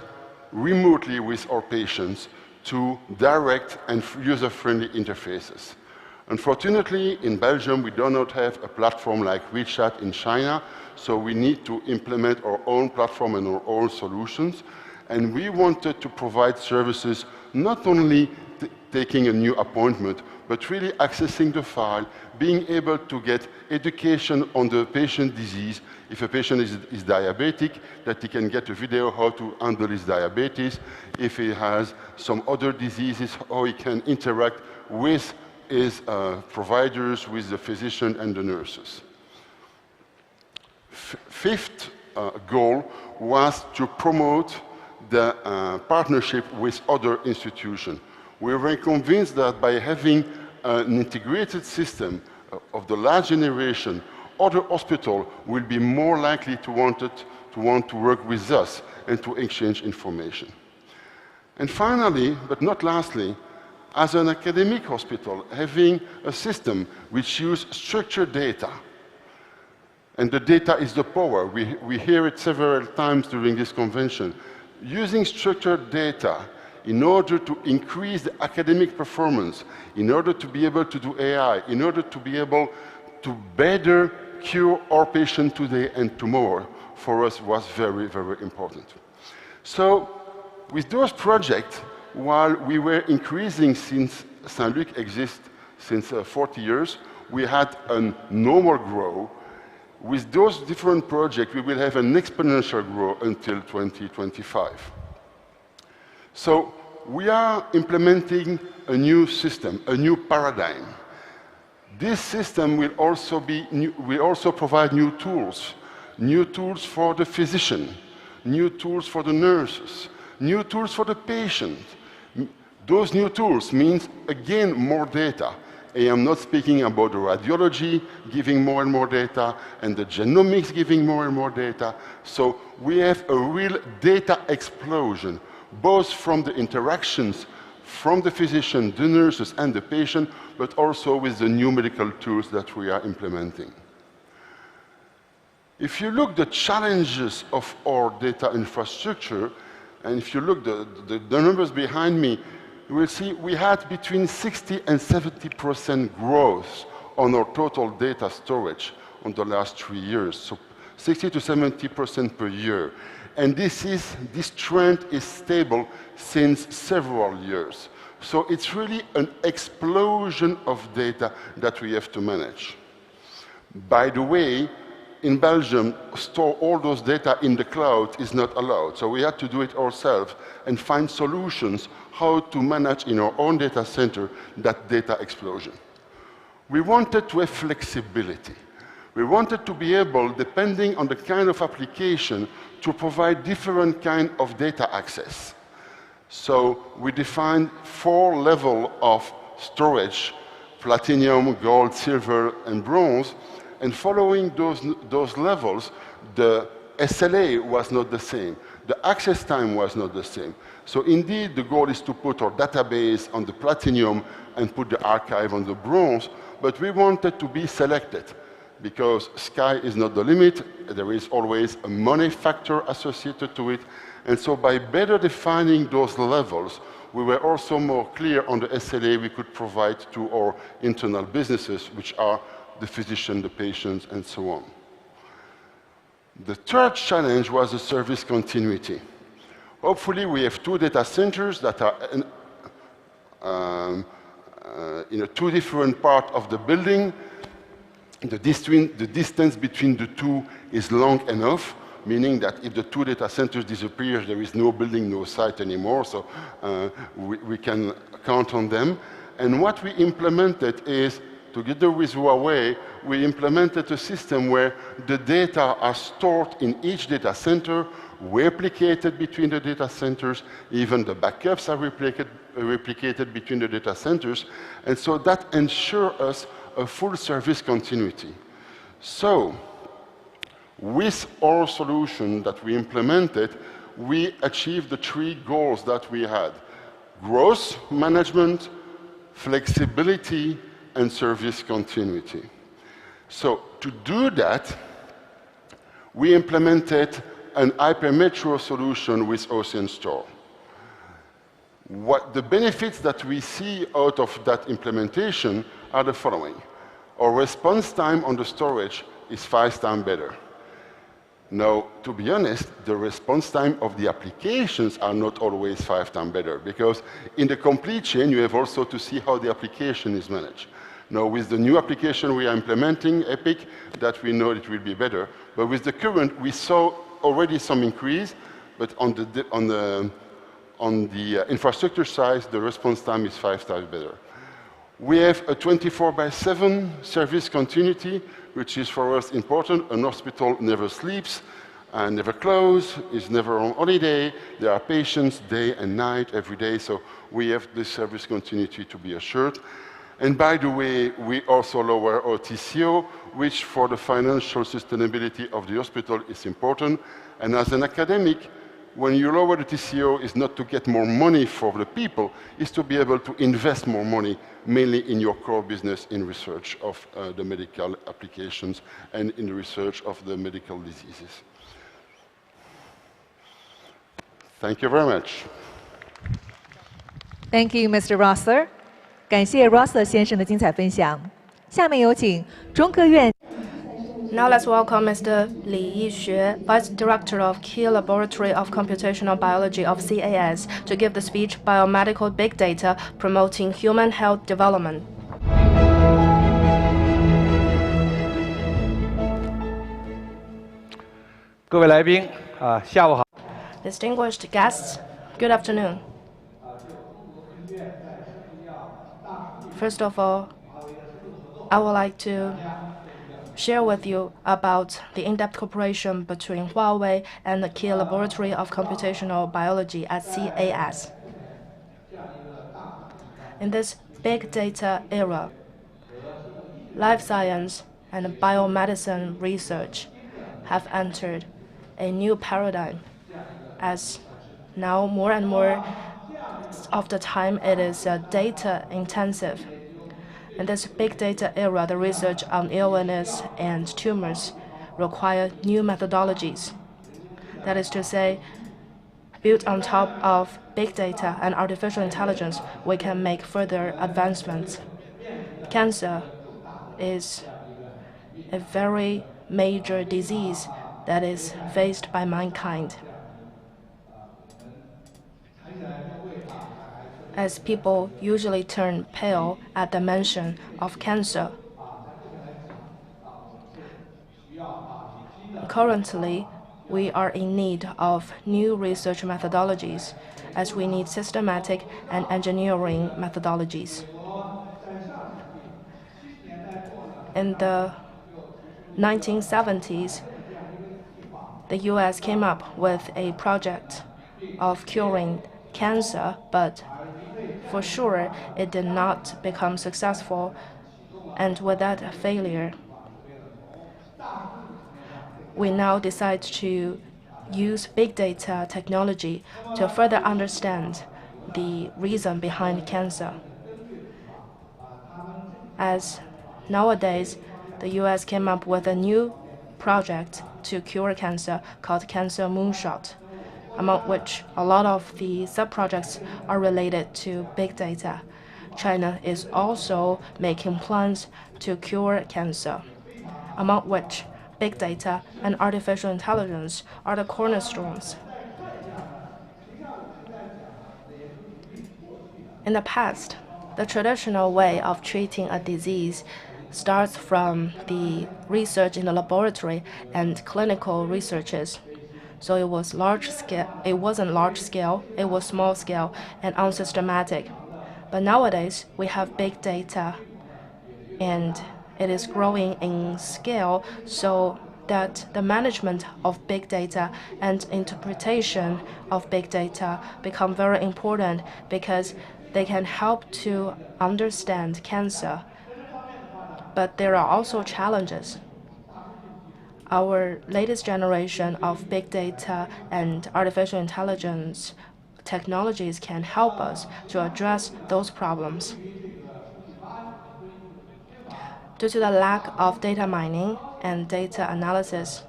remotely with our patients to direct and user-friendly interfaces. Unfortunately, in Belgium, we do not have a platform like WeChat in China, so we need to implement our own platform and our own solutions. And we wanted to provide services not only taking a new appointment, but really accessing the file, being able to get education on the patient disease. If a patient is diabetic, that he can get a video how to handle his diabetes. If he has some other diseases, how he can interact with his providers, with the physician and the nurses. Fifth goal was to promote the partnership with other institutions. We were convinced that by having an integrated system of the last generation, other hospitals will be more likely to want to work with us and to exchange information. And finally, but not lastly, as an academic hospital, having a system which uses structured data, and the data is the power. We hear it several times during this convention. Using structured data in order to increase the academic performance, in order to be able to do AI, in order to be able to better cure our patient today and tomorrow, for us was very, very important. So with those projects, while we were increasing since Saint-Luc exists since 40 years, we had a normal growth. With those different projects, we will have an exponential growth until 2025. So we are implementing a new system, a new paradigm. This system will also provide new tools for the physician, new tools for the nurses, new tools for the patient. Those new tools means, again, more data. I am not speaking about the radiology giving more and more data and the genomics giving more and more data. So we have a real data explosion, both from the interactions from the physician, the nurses, and the patient, but also with the new medical tools that we are implementing. If you look at the challenges of our data infrastructure, and if you look at the numbers behind me, you will see we had between 60 and 70% growth on our total data storage on the last 3 years. So 60 to 70% per year. And this trend is stable since several years. So it's really an explosion of data that we have to manage. By the way, in Belgium, store all those data in the cloud is not allowed. So we had to do it ourselves and find solutions how to manage in our own data center that data explosion. We wanted to have flexibility. We wanted to be able, depending on the kind of application, to provide different kind of data access. So we defined 4 levels of storage: platinum, gold, silver, and bronze. And following those levels, the SLA was not the same. The access time was not the same. So indeed, the goal is to put our database on the platinum and put the archive on the bronze, but we wanted to be selected because sky is not the limit. There is always a money factor associated to it. And so by better defining those levels, we were also more clear on the SLA we could provide to our internal businesses, which are the physician, the patients, and so on. The third challenge was the service continuity. Hopefully, we have 2 data centers that are in 2 different parts of the building. The distance between the 2 is long enough, meaning that if the 2 data centers disappear, there is no building, no site anymore, so we can count on them. And what we implemented is, together with Huawei, we implemented a system where the data are stored in each data center, replicated between the data centers, even the backups are replicated between the data centers, and so that ensures us a full service continuity. So, with our solution that we implemented, we achieved the 3 goals that we had: growth management, flexibility, and service continuity. So to do that, we implemented an hypermetro solution with Ocean Store. What the benefits that we see out of that implementation are the following. Our response time on the storage is 5 times better. Now, to be honest, the response time of the applications are not always 5 times better, because in the complete chain, you have also to see how the application is managed. Now, with the new application we are implementing, Epic, that we know it will be better. But with the current, we saw already some increase, but on the infrastructure side, the response time is 5 times better. We have a 24/7 service continuity, which is for us important. An hospital never sleeps, never closes, is never on holiday. There are patients day and night, every day, so we have this service continuity to be assured. And by the way, we also lower our TCO, which for the financial sustainability of the hospital is important. And as an academic, when you lower the TCO, it's not to get more money for the people, it's to be able to invest more money, mainly in your core business in research of the medical applications and in the research of the medical diseases. Thank you very much. Thank you, Mr. Rossler. 感谢 Rossler 先生的精彩分享。下面有请中科院。Now let's welcome Mr. Li Yixue, Vice Director of Key Laboratory of Computational Biology of CAS, to give the speech Biomedical Big Data Promoting Human Health Development. 各位来宾下午好。 Distinguished guests, good afternoon. First of all, I would like to share with you about the in-depth cooperation between Huawei and the key laboratory of computational biology at CAS. In this big data era, life science and biomedicine research have entered a new paradigm, as now more and more of the time it is data intensive. In this big data era, the research on illness and tumors require new methodologies. That is to say, built on top of big data and artificial intelligence, we can make further advancements. Cancer is a very major disease that is faced by mankind. As people usually turn pale at the mention of cancer. Currently, we are in need of new research methodologies, as we need systematic and engineering methodologies. In the 1970s, the US came up with a project of curing cancer, but for sure it did not become successful, and with that failure, we now decide to use big data technology to further understand the reason behind cancer. As nowadays, the US came up with a new project to cure cancer called Cancer Moonshot, among which a lot of the sub-projects are related to big data. China is also making plans to cure cancer, among which big data and artificial intelligence are the cornerstones. In the past, the traditional way of treating a disease starts from the research in the laboratory and clinical researches. So it was large scale. It wasn't large scale. It was small scale and unsystematic. But nowadays we have big data, and it is growing in scale, so that the management of big data and interpretation of big data become very important, because they can help to understand cancer. But there are also challenges. Our latest generation of big data and artificial intelligence technologies can help us to address those problems. Due to the lack of data mining and data analysis,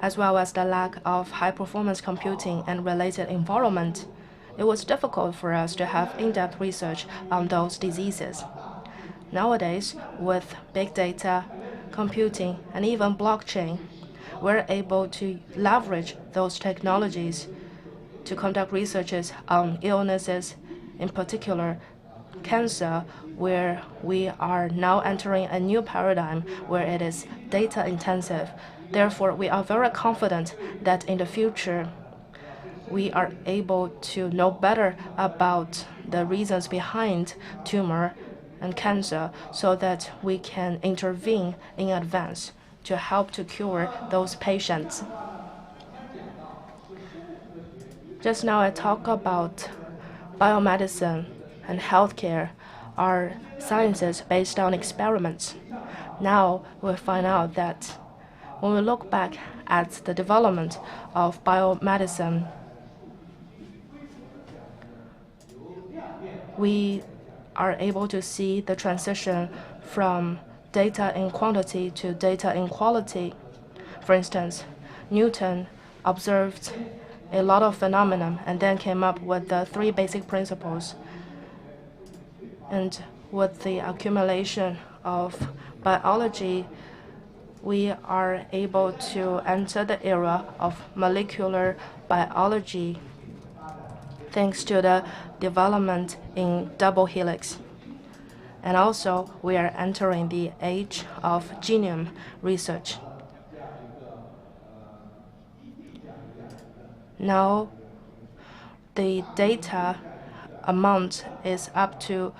as well as the lack of high-performance computing and related environment, it was difficult for us to have in-depth research on those diseases. Nowadays, with big data, computing, and even blockchain, we're able to leverage those technologies to conduct researches on illnesses, in particular cancer, where we are now entering a new paradigm where it is data intensive. Therefore, we are very confident that in the future, we are able to know better about the reasons behind tumor and cancer, so that we can intervene in advance to help to cure those patients. Just now I talked about biomedicine and healthcare are sciences based on experiments. Now we find out that when we look back at the development of biomedicine, we are able to see the transition from data in quantity to data in quality. For instance, Newton observed a lot of phenomena and then came up with the 3 basic principles. And with the accumulation of biology, we are able to enter the era of molecular biology, thanks to the development in double helix. And also, we are entering the age of genome research. Now, the data amount is up to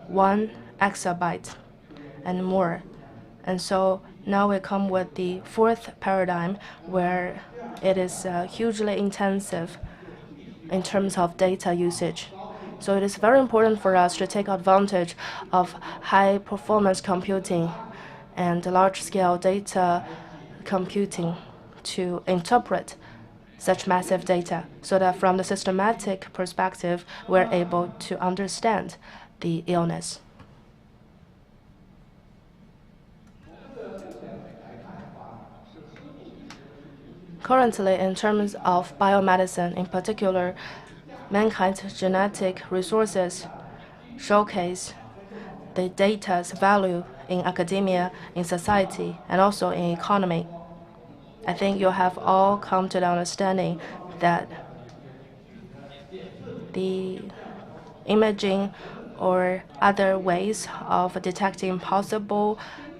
1 exabyte. and more. And so now we come with the fourth paradigm, where it is hugely intensive in terms of data usage. So it is very important for us to take advantage of high-performance computing and large-scale data computing to interpret such massive data, so that from the systematic perspective, we're able to understand the illness. Currently, in terms of biomedicine, in particular, mankind's genetic resources showcase the data's value in academia, in society, and also in economy. I think you have all come to the understanding that the imaging or other ways of detecting possible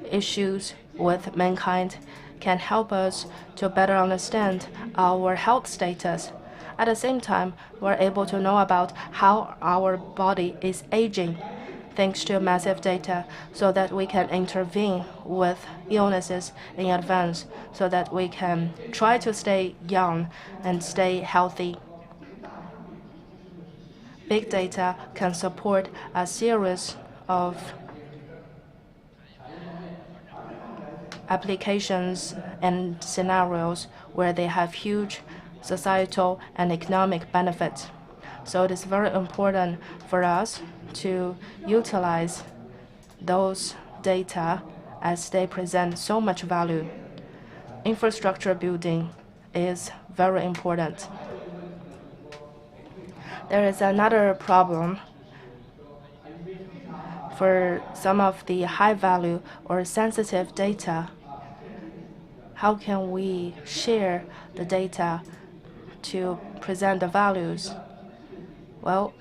issues with mankind can help us to better understand our health status. At the same time, we're able to know about how our body is aging thanks to massive data, so that we can intervene with illnesses in advance, so that we can try to stay young and stay healthy. Big data can support a series of applications and scenarios where they have huge societal and economic benefits. So it is very important for us to utilize those data as they present so much value. Infrastructure building is very important. There is another problem for some of the high value or sensitive data. How can we share the data to present the values? Well,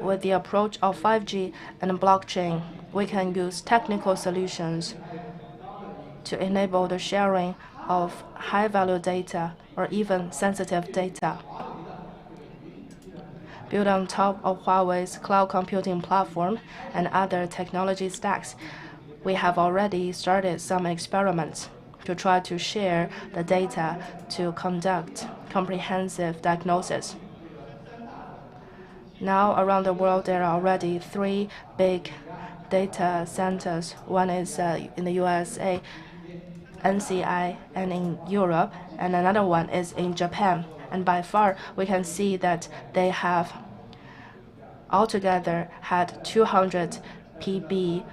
with the approach of 5G and blockchain, we can use technical solutions to enable the sharing of high-value data or even sensitive data. Built on top of Huawei's cloud computing platform and other technology stacks, we have already started some experiments to try to share the data to conduct comprehensive diagnosis. Now, around the world, there are already 3 big data centers. One is in the USA, NCI, and in Europe, and another one is in Japan. And by far, we can see that they have altogether had 200 PB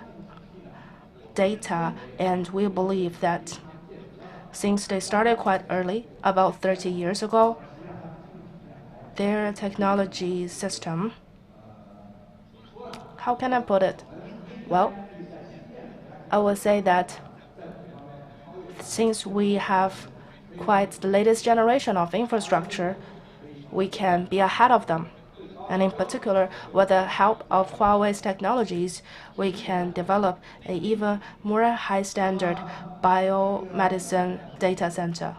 data, and we believe that since they started quite early, about 30 years ago, their technology system, how can I put it? Well, I will say that since we have quite the latest generation of infrastructure, we can be ahead of them. And in particular, with the help of Huawei's technologies, we can develop an even more high standard biomedicine data center.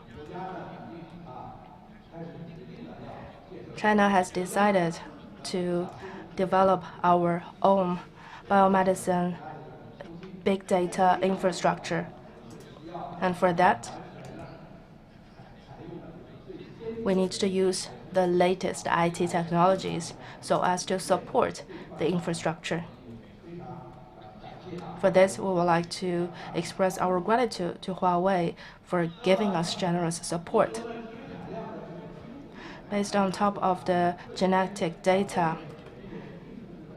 China has decided to develop our own biomedicine big data infrastructure. And for that, we need to use the latest IT technologies so as to support the infrastructure. For this, we would like to express our gratitude to Huawei for giving us generous support. Based on top of the genetic data,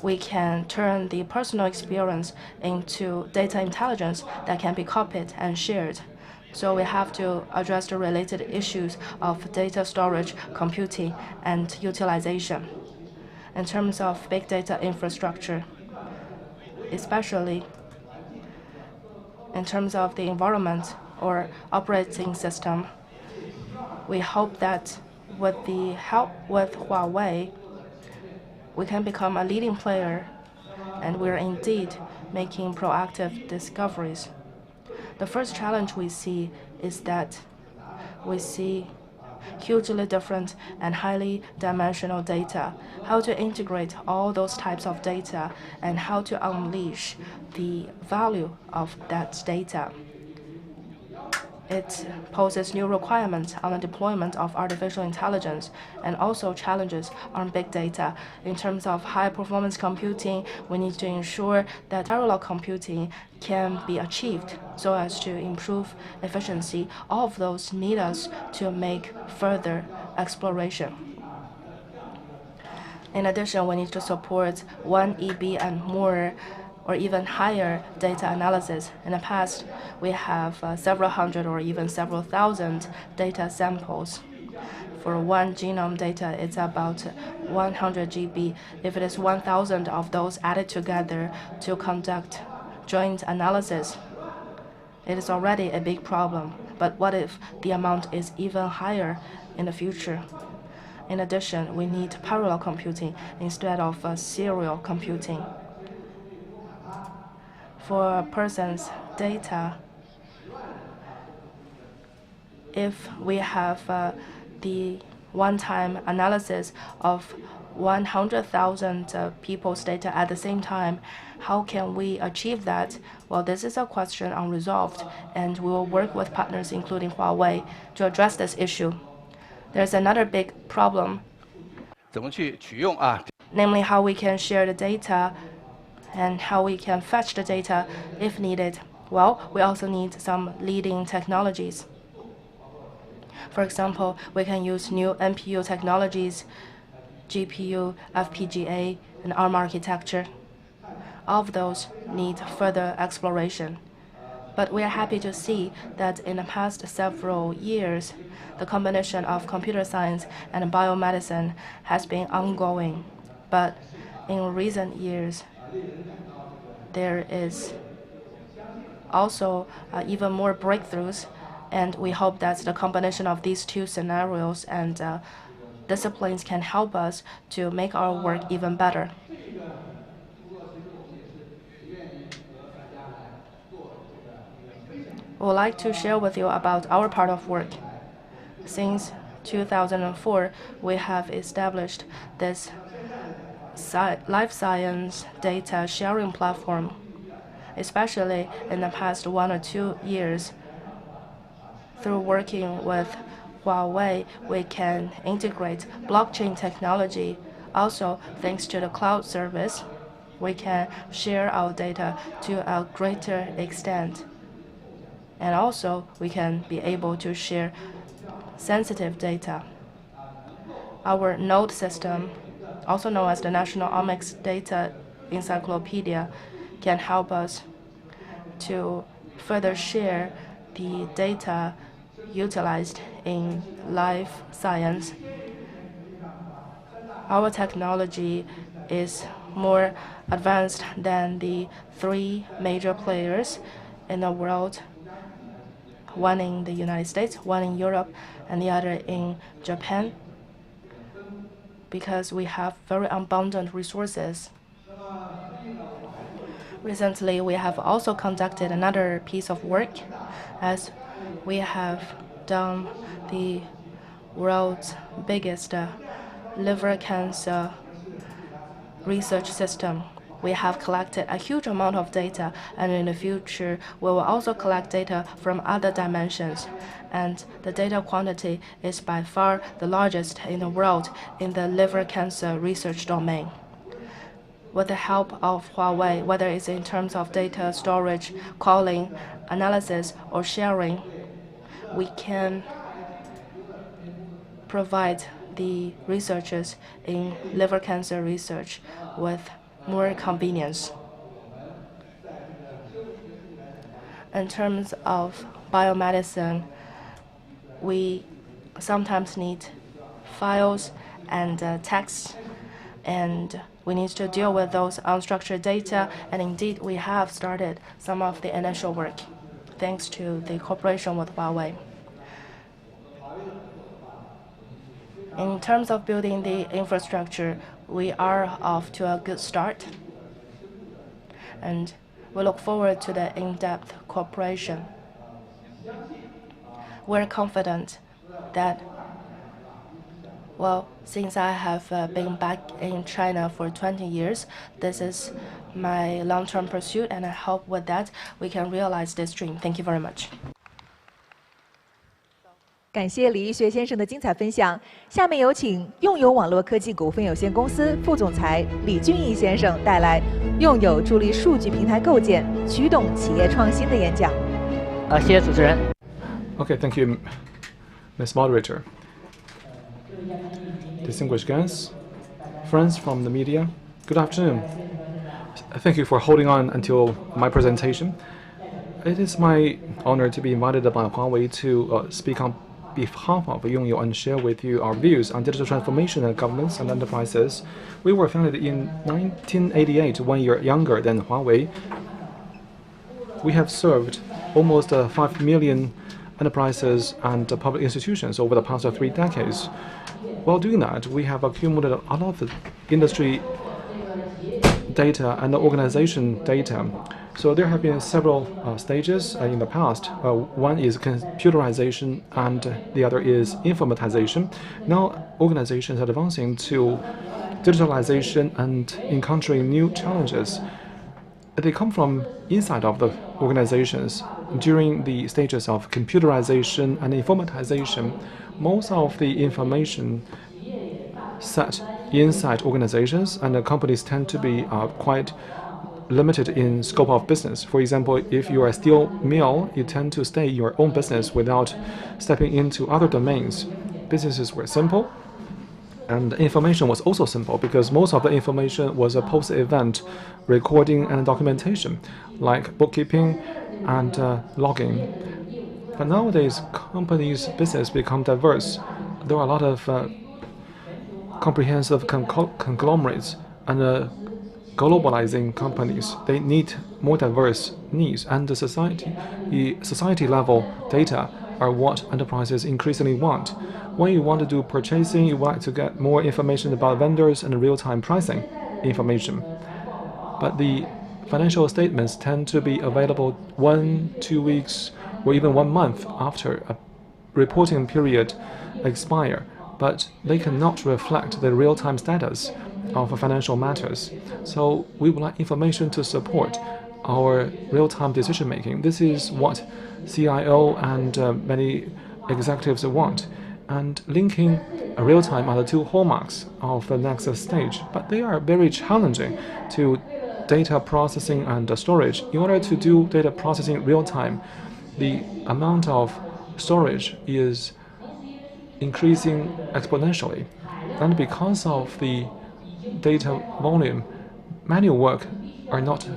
we can turn the personal experience into data intelligence that can be copied and shared. So we have to address the related issues of data storage, computing, and utilization. In terms of big data infrastructure, especially in terms of the environment or operating system, we hope that with the help with Huawei, we can become a leading player, and we're indeed making proactive discoveries. The first challenge we see is that we see hugely different and highly dimensional data, how to integrate all those types of data, and how to unleash the value of that data. It poses new requirements on the deployment of artificial intelligence and also challenges on big data. In terms of high-performance computing, we need to ensure that parallel computing can be achieved so as to improve efficiency. All of those need us to make further exploration. In addition, we need to support 1 EB and more or even higher data analysis. In the past, we have several hundred or even several thousand data samples. For one genome data, it's about 100 GB. If it is 1,000 of those added together to conduct joint analysis, it is already a big problem. But what if the amount is even higher in the future? In addition, we need parallel computing instead of serial computing. For a person's data, if we have the one-time analysis of 100,000 people's data at the same time, how can we achieve that? Well, this is a question unresolved, and we will work with partners, including Huawei, to address this issue. There's another big problem, namely how we can share the data and how we can fetch the data if needed. Well, we also need some leading technologies. For example, we can use new NPU technologies, GPU, FPGA, and ARM architecture. All of those need further exploration. But we are happy to see that in the past several years, the combination of computer science and biomedicine has been ongoing. But in recent years, there is also even more breakthroughs, and we hope that the combination of these two scenarios and disciplines can help us to make our work even better. We would like to share with you about our part of work. Since 2004, we have established this life science data sharing platform. Especially in the past 1 or 2 years, through working with Huawei, we can integrate blockchain technology. Also, thanks to the cloud service, we can share our data to a greater extent. And also, we can be able to share sensitive data. Our node system, also known as the National Omics Data Encyclopedia, can help us to further share the data utilized in life science. Our technology is more advanced than the 3 major players in the world, one in the United States, one in Europe, and the other in Japan, because we have very abundant resources. Recently, we have also conducted another piece of work, as we have done the world's biggest liver cancer research system. We have collected a huge amount of data, and in the future, we will also collect data from other dimensions. And the data quantity is by far the largest in the world in the liver cancer research domain. With the help of Huawei, whether it's in terms of data storage, calling, analysis, or sharing, we can provide the researchers in liver cancer research with more convenience. In terms of biomedicine, we sometimes need files and text, and we need to deal with those unstructured data, and indeed we have started some of the initial work thanks to the cooperation with Huawei. In terms of building the infrastructure, we are off to a good start, and we look forward to the in-depth cooperation. We're confident that Well, since I have been back in China for 20 years, this is my long-term pursuit, and I hope with that we can realize this dream. Thank you very much. 感谢李一学先生的精彩分享。下面有请用友网络科技股份有限公司副总裁李俊毅先生带来“用友助力数据平台构建，驱动企业创新”的演讲。谢谢主持人。Okay, thank you, Ms. Moderator. Distinguished guests, friends from the media, good afternoon. Thank you for holding on until my presentation. It is my honor to be invited by Huawei to speak on behalf of Yongyo and share with you our views on digital transformation and governments and enterprises. We were founded in 1988, 1 year younger than Huawei. We have served almost 5 million enterprises and public institutions over the past 3 decades. While doing that, we have accumulated a lot of the industry data and organization data. So there have been several stages in the past. One is computerization and the other is informatization. Now organizations are advancing to digitalization and encountering new challenges. They come from inside of the organizations. During the stages of computerization and informatization, most of the information set inside organizations and the companies tend to be quite limited in scope of business. For example, if you are a steel mill, you tend to stay in your own business without stepping into other domains. Businesses were simple, and information was also simple because most of the information was a post-event recording and documentation, like bookkeeping and logging. But nowadays, companies' business become diverse. There are a lot of comprehensive conglomerates and globalizing companies. They need more diverse needs, and the society level data are what enterprises increasingly want. When you want to do purchasing, you want to get more information about vendors and real-time pricing information. But the financial statements tend to be available 1, 2 weeks, or even 1 month after a reporting period expire, but they cannot reflect the real-time status of financial matters. So we would like information to support our real-time decision-making. This is what CIO and many executives want. And linking real-time are the 2 hallmarks of the next stage, but they are very challenging to data processing and storage. In order to do data processing real-time, the amount of storage is increasing exponentially. And because of the data volume, manual work are not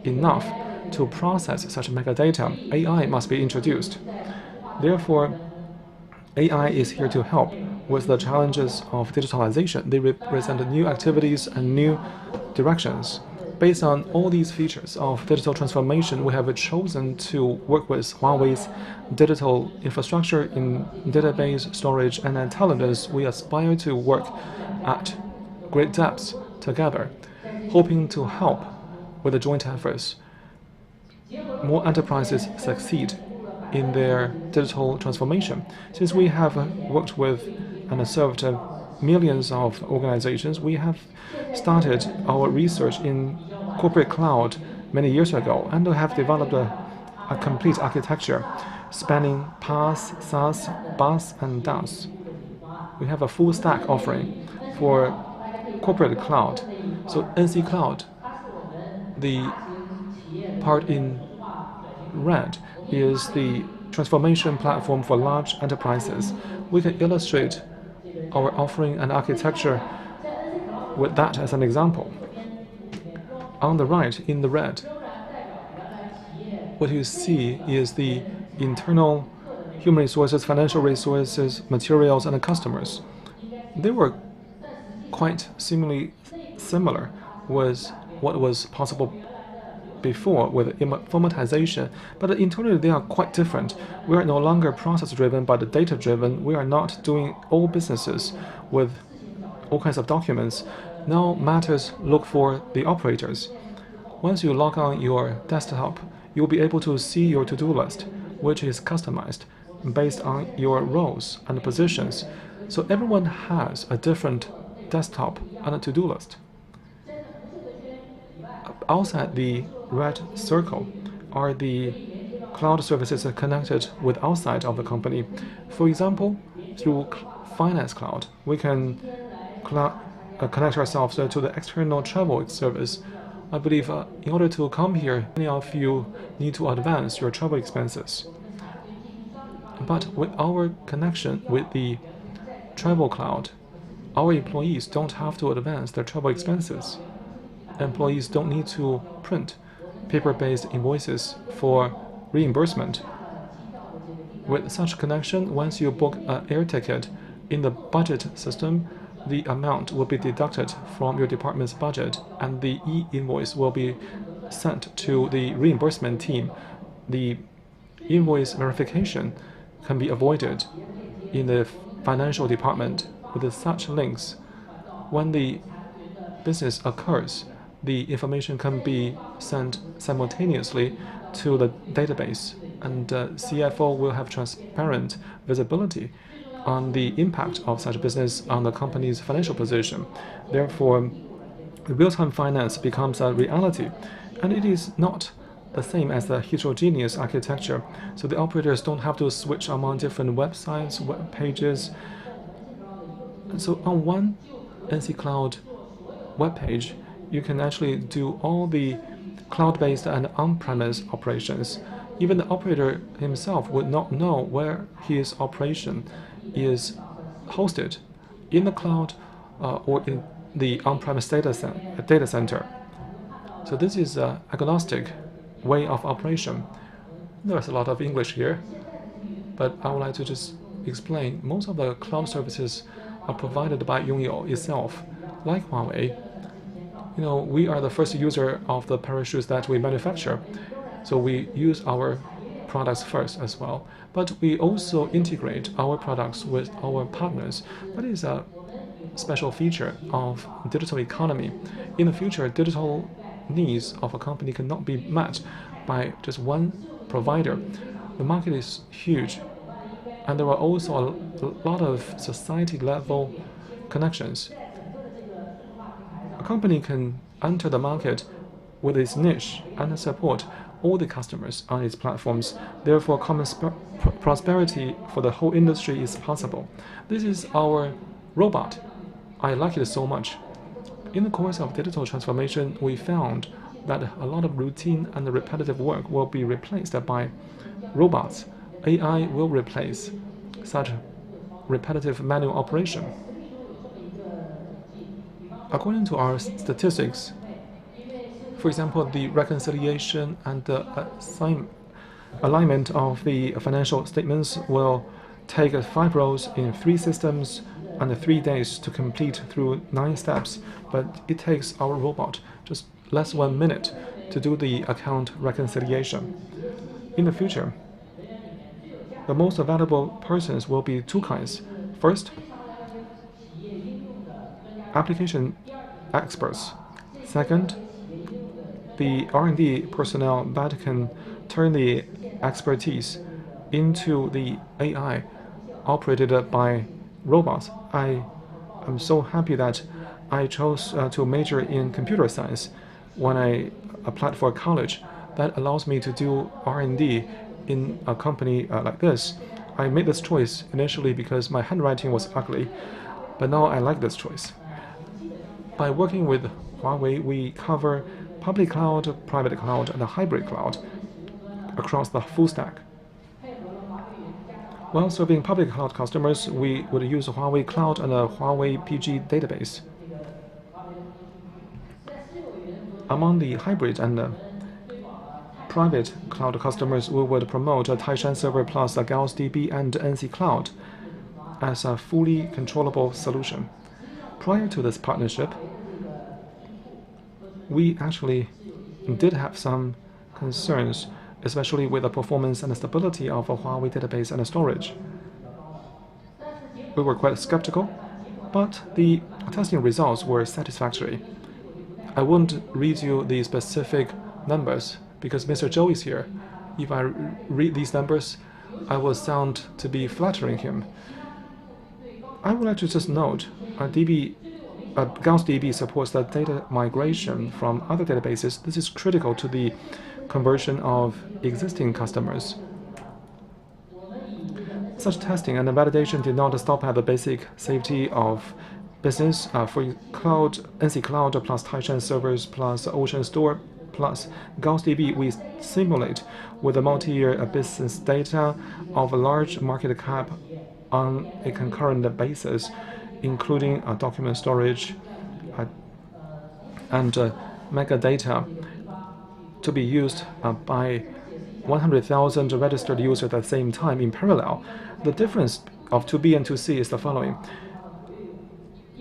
enough to process such metadata. AI must be introduced. Therefore, AI is here to help with the challenges of digitalization. They represent new activities and new directions. Based on all these features of digital transformation, we have chosen to work with Huawei's digital infrastructure in database, storage, and intelligence. We aspire to work at great depths together, hoping to help with the joint efforts. More enterprises succeed in their digital transformation. Since we have worked with and served millions of organizations, we have started our research in corporate cloud many years ago and have developed a complete architecture spanning PaaS, SaaS, BaaS, and DaaS. We have a full stack offering for corporate cloud. So NC Cloud, the part in red, is the transformation platform for large enterprises. We can illustrate our offering and architecture with that as an example. On the right, in the red, what you see is the internal human resources, financial resources, materials, and the customers. They were quite similar with what was possible before with informatization, but internally they are quite different. We are no longer process-driven but data-driven. We are not doing all businesses with all kinds of documents. Now matters look for the operators. Once you log on your desktop, you'll be able to see your to-do list, which is customized based on your roles and positions. So everyone has a different desktop and a to-do list. Outside the red circle are the cloud services connected with outside of the company. For example, through Finance Cloud, we can connect ourselves to the external travel service. I believe in order to come here, many of you need to advance your travel expenses. But with our connection with the travel cloud, our employees don't have to advance their travel expenses. Employees don't need to print paper-based invoices for reimbursement. With such connection, once you book an air ticket in the budget system, the amount will be deducted from your department's budget, and the e-invoice will be sent to the reimbursement team. The invoice verification can be avoided in the financial department. With such links, when the business occurs, the information can be sent simultaneously to the database, and CFO will have transparent visibility on the impact of such business on the company's financial position. Therefore, real-time finance becomes a reality, and it is not the same as the heterogeneous architecture. So the operators don't have to switch among different websites, web pages. And so on one NC Cloud web page, you can actually do all the cloud-based and on-premise operations. Even the operator himself would not know where his operation is hosted, in the cloud or in the on-premise data center. So this is an agnostic way of operation. There's a lot of English here, but I would like to just explain. Most of the cloud services are provided by Yongyo itself, like Huawei. We are the first user of the parachutes that we manufacture, so we use our products first as well. But we also integrate our products with our partners. That is a special feature of digital economy. In the future, digital needs of a company cannot be met by just one provider. The market is huge, and there are also a lot of society-level connections. A company can enter the market with its niche and support all the customers on its platforms. Therefore, common prosperity for the whole industry is possible. This is our robot. I like it so much. In the course of digital transformation, we found that a lot of routine and repetitive work will be replaced by robots. AI will replace such repetitive manual operation. According to our statistics, for example, the reconciliation and the alignment of the financial statements will take 5 rows in 3 systems and 3 days to complete through 9 steps, but it takes our robot just less than 1 minute to do the account reconciliation. In the future, the most valuable persons will be 2 kinds. First, application experts. Second, the R&D personnel that can turn the expertise into the AI operated by robots. I am so happy that I chose to major in computer science when I applied for college. That allows me to do R&D in a company like this. I made this choice initially because my handwriting was ugly, but now I like this choice. By working with Huawei, we cover public cloud, private cloud, and the hybrid cloud across the full stack. While serving public cloud customers, we would use Huawei Cloud and a Huawei PG database. Among the hybrid and private cloud customers, we would promote a Taishan Server Plus, a GaussDB, and NC Cloud as a fully controllable solution. Prior to this partnership, we actually did have some concerns, especially with the performance and the stability of a Huawei database and storage. We were quite skeptical, but the testing results were satisfactory. I won't read you the specific numbers because Mr. Zhou is here. If I read these numbers, I will sound to be flattering him. I would like to just note, GaussDB supports the data migration from other databases. This is critical to the conversion of existing customers. Such testing and validation did not stop at the basic safety of business. For cloud, NC Cloud plus Taishan servers plus Ocean Store plus GaussDB, we simulate with a multi-year business data of a large market cap on a concurrent basis, including document storage and metadata to be used by 100,000 registered users at the same time in parallel. The difference of 2B and 2C is the following.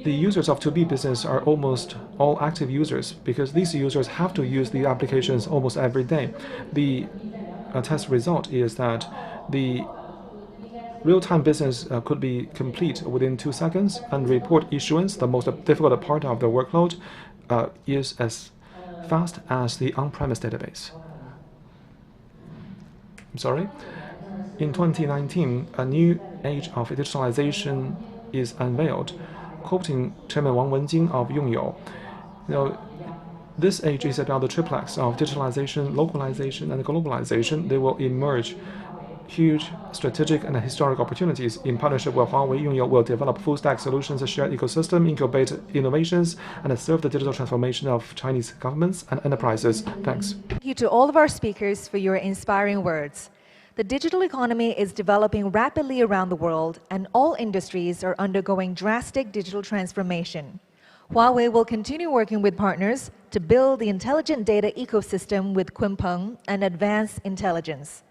The users of 2B business are almost all active users because these users have to use the applications almost every day. The test result is that the real-time business could be complete within 2 seconds, and report issuance, the most difficult part of the workload, is as fast as the on-premise database. I'm sorry. In 2019, a new age of digitalization is unveiled. Quoting Chairman Wang Wenjing of Yongyou, this age is about the triplex of digitalization, localization, and globalization. They will emerge huge strategic and historic opportunities. In partnership with Huawei, Yongyou will develop full-stack solutions, a shared ecosystem, incubate innovations, and serve the digital transformation of Chinese governments and enterprises. Thanks. Thank you to all of our speakers for your inspiring words. The digital economy is developing rapidly around the world, and all industries are undergoing drastic digital transformation. Huawei will continue working with partners to build the intelligent data ecosystem with Kunpeng and advance intelligence.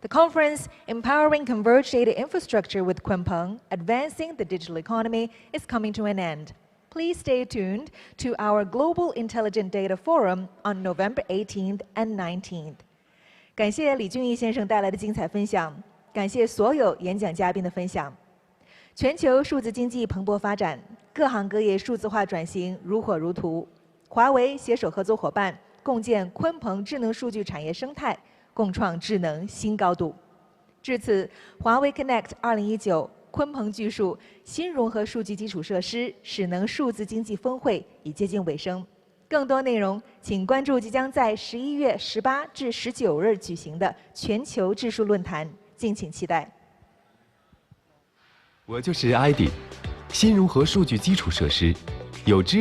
The conference, Empowering Converged Data Infrastructure with Kunpeng, Advancing the Digital Economy, is coming to an end. Please stay tuned to our Global Intelligent Data Forum on November 18th and 19th. 感谢李俊毅先生带来的精彩分享，感谢所有演讲嘉宾的分享。全球数字经济蓬勃发展，各行各业数字化转型如火如荼。华为携手合作伙伴，共建鲲鹏智能数据产业生态，共创智能新高度。至此，华为 Connect 2019鲲鹏巨数新融合数据基础设施使能数字经济峰会已接近尾声。更多内容，请关注即将在11月18至19日举行的全球智数论坛，敬请期待。我就是 ID， 新融合数据基础设施，有知。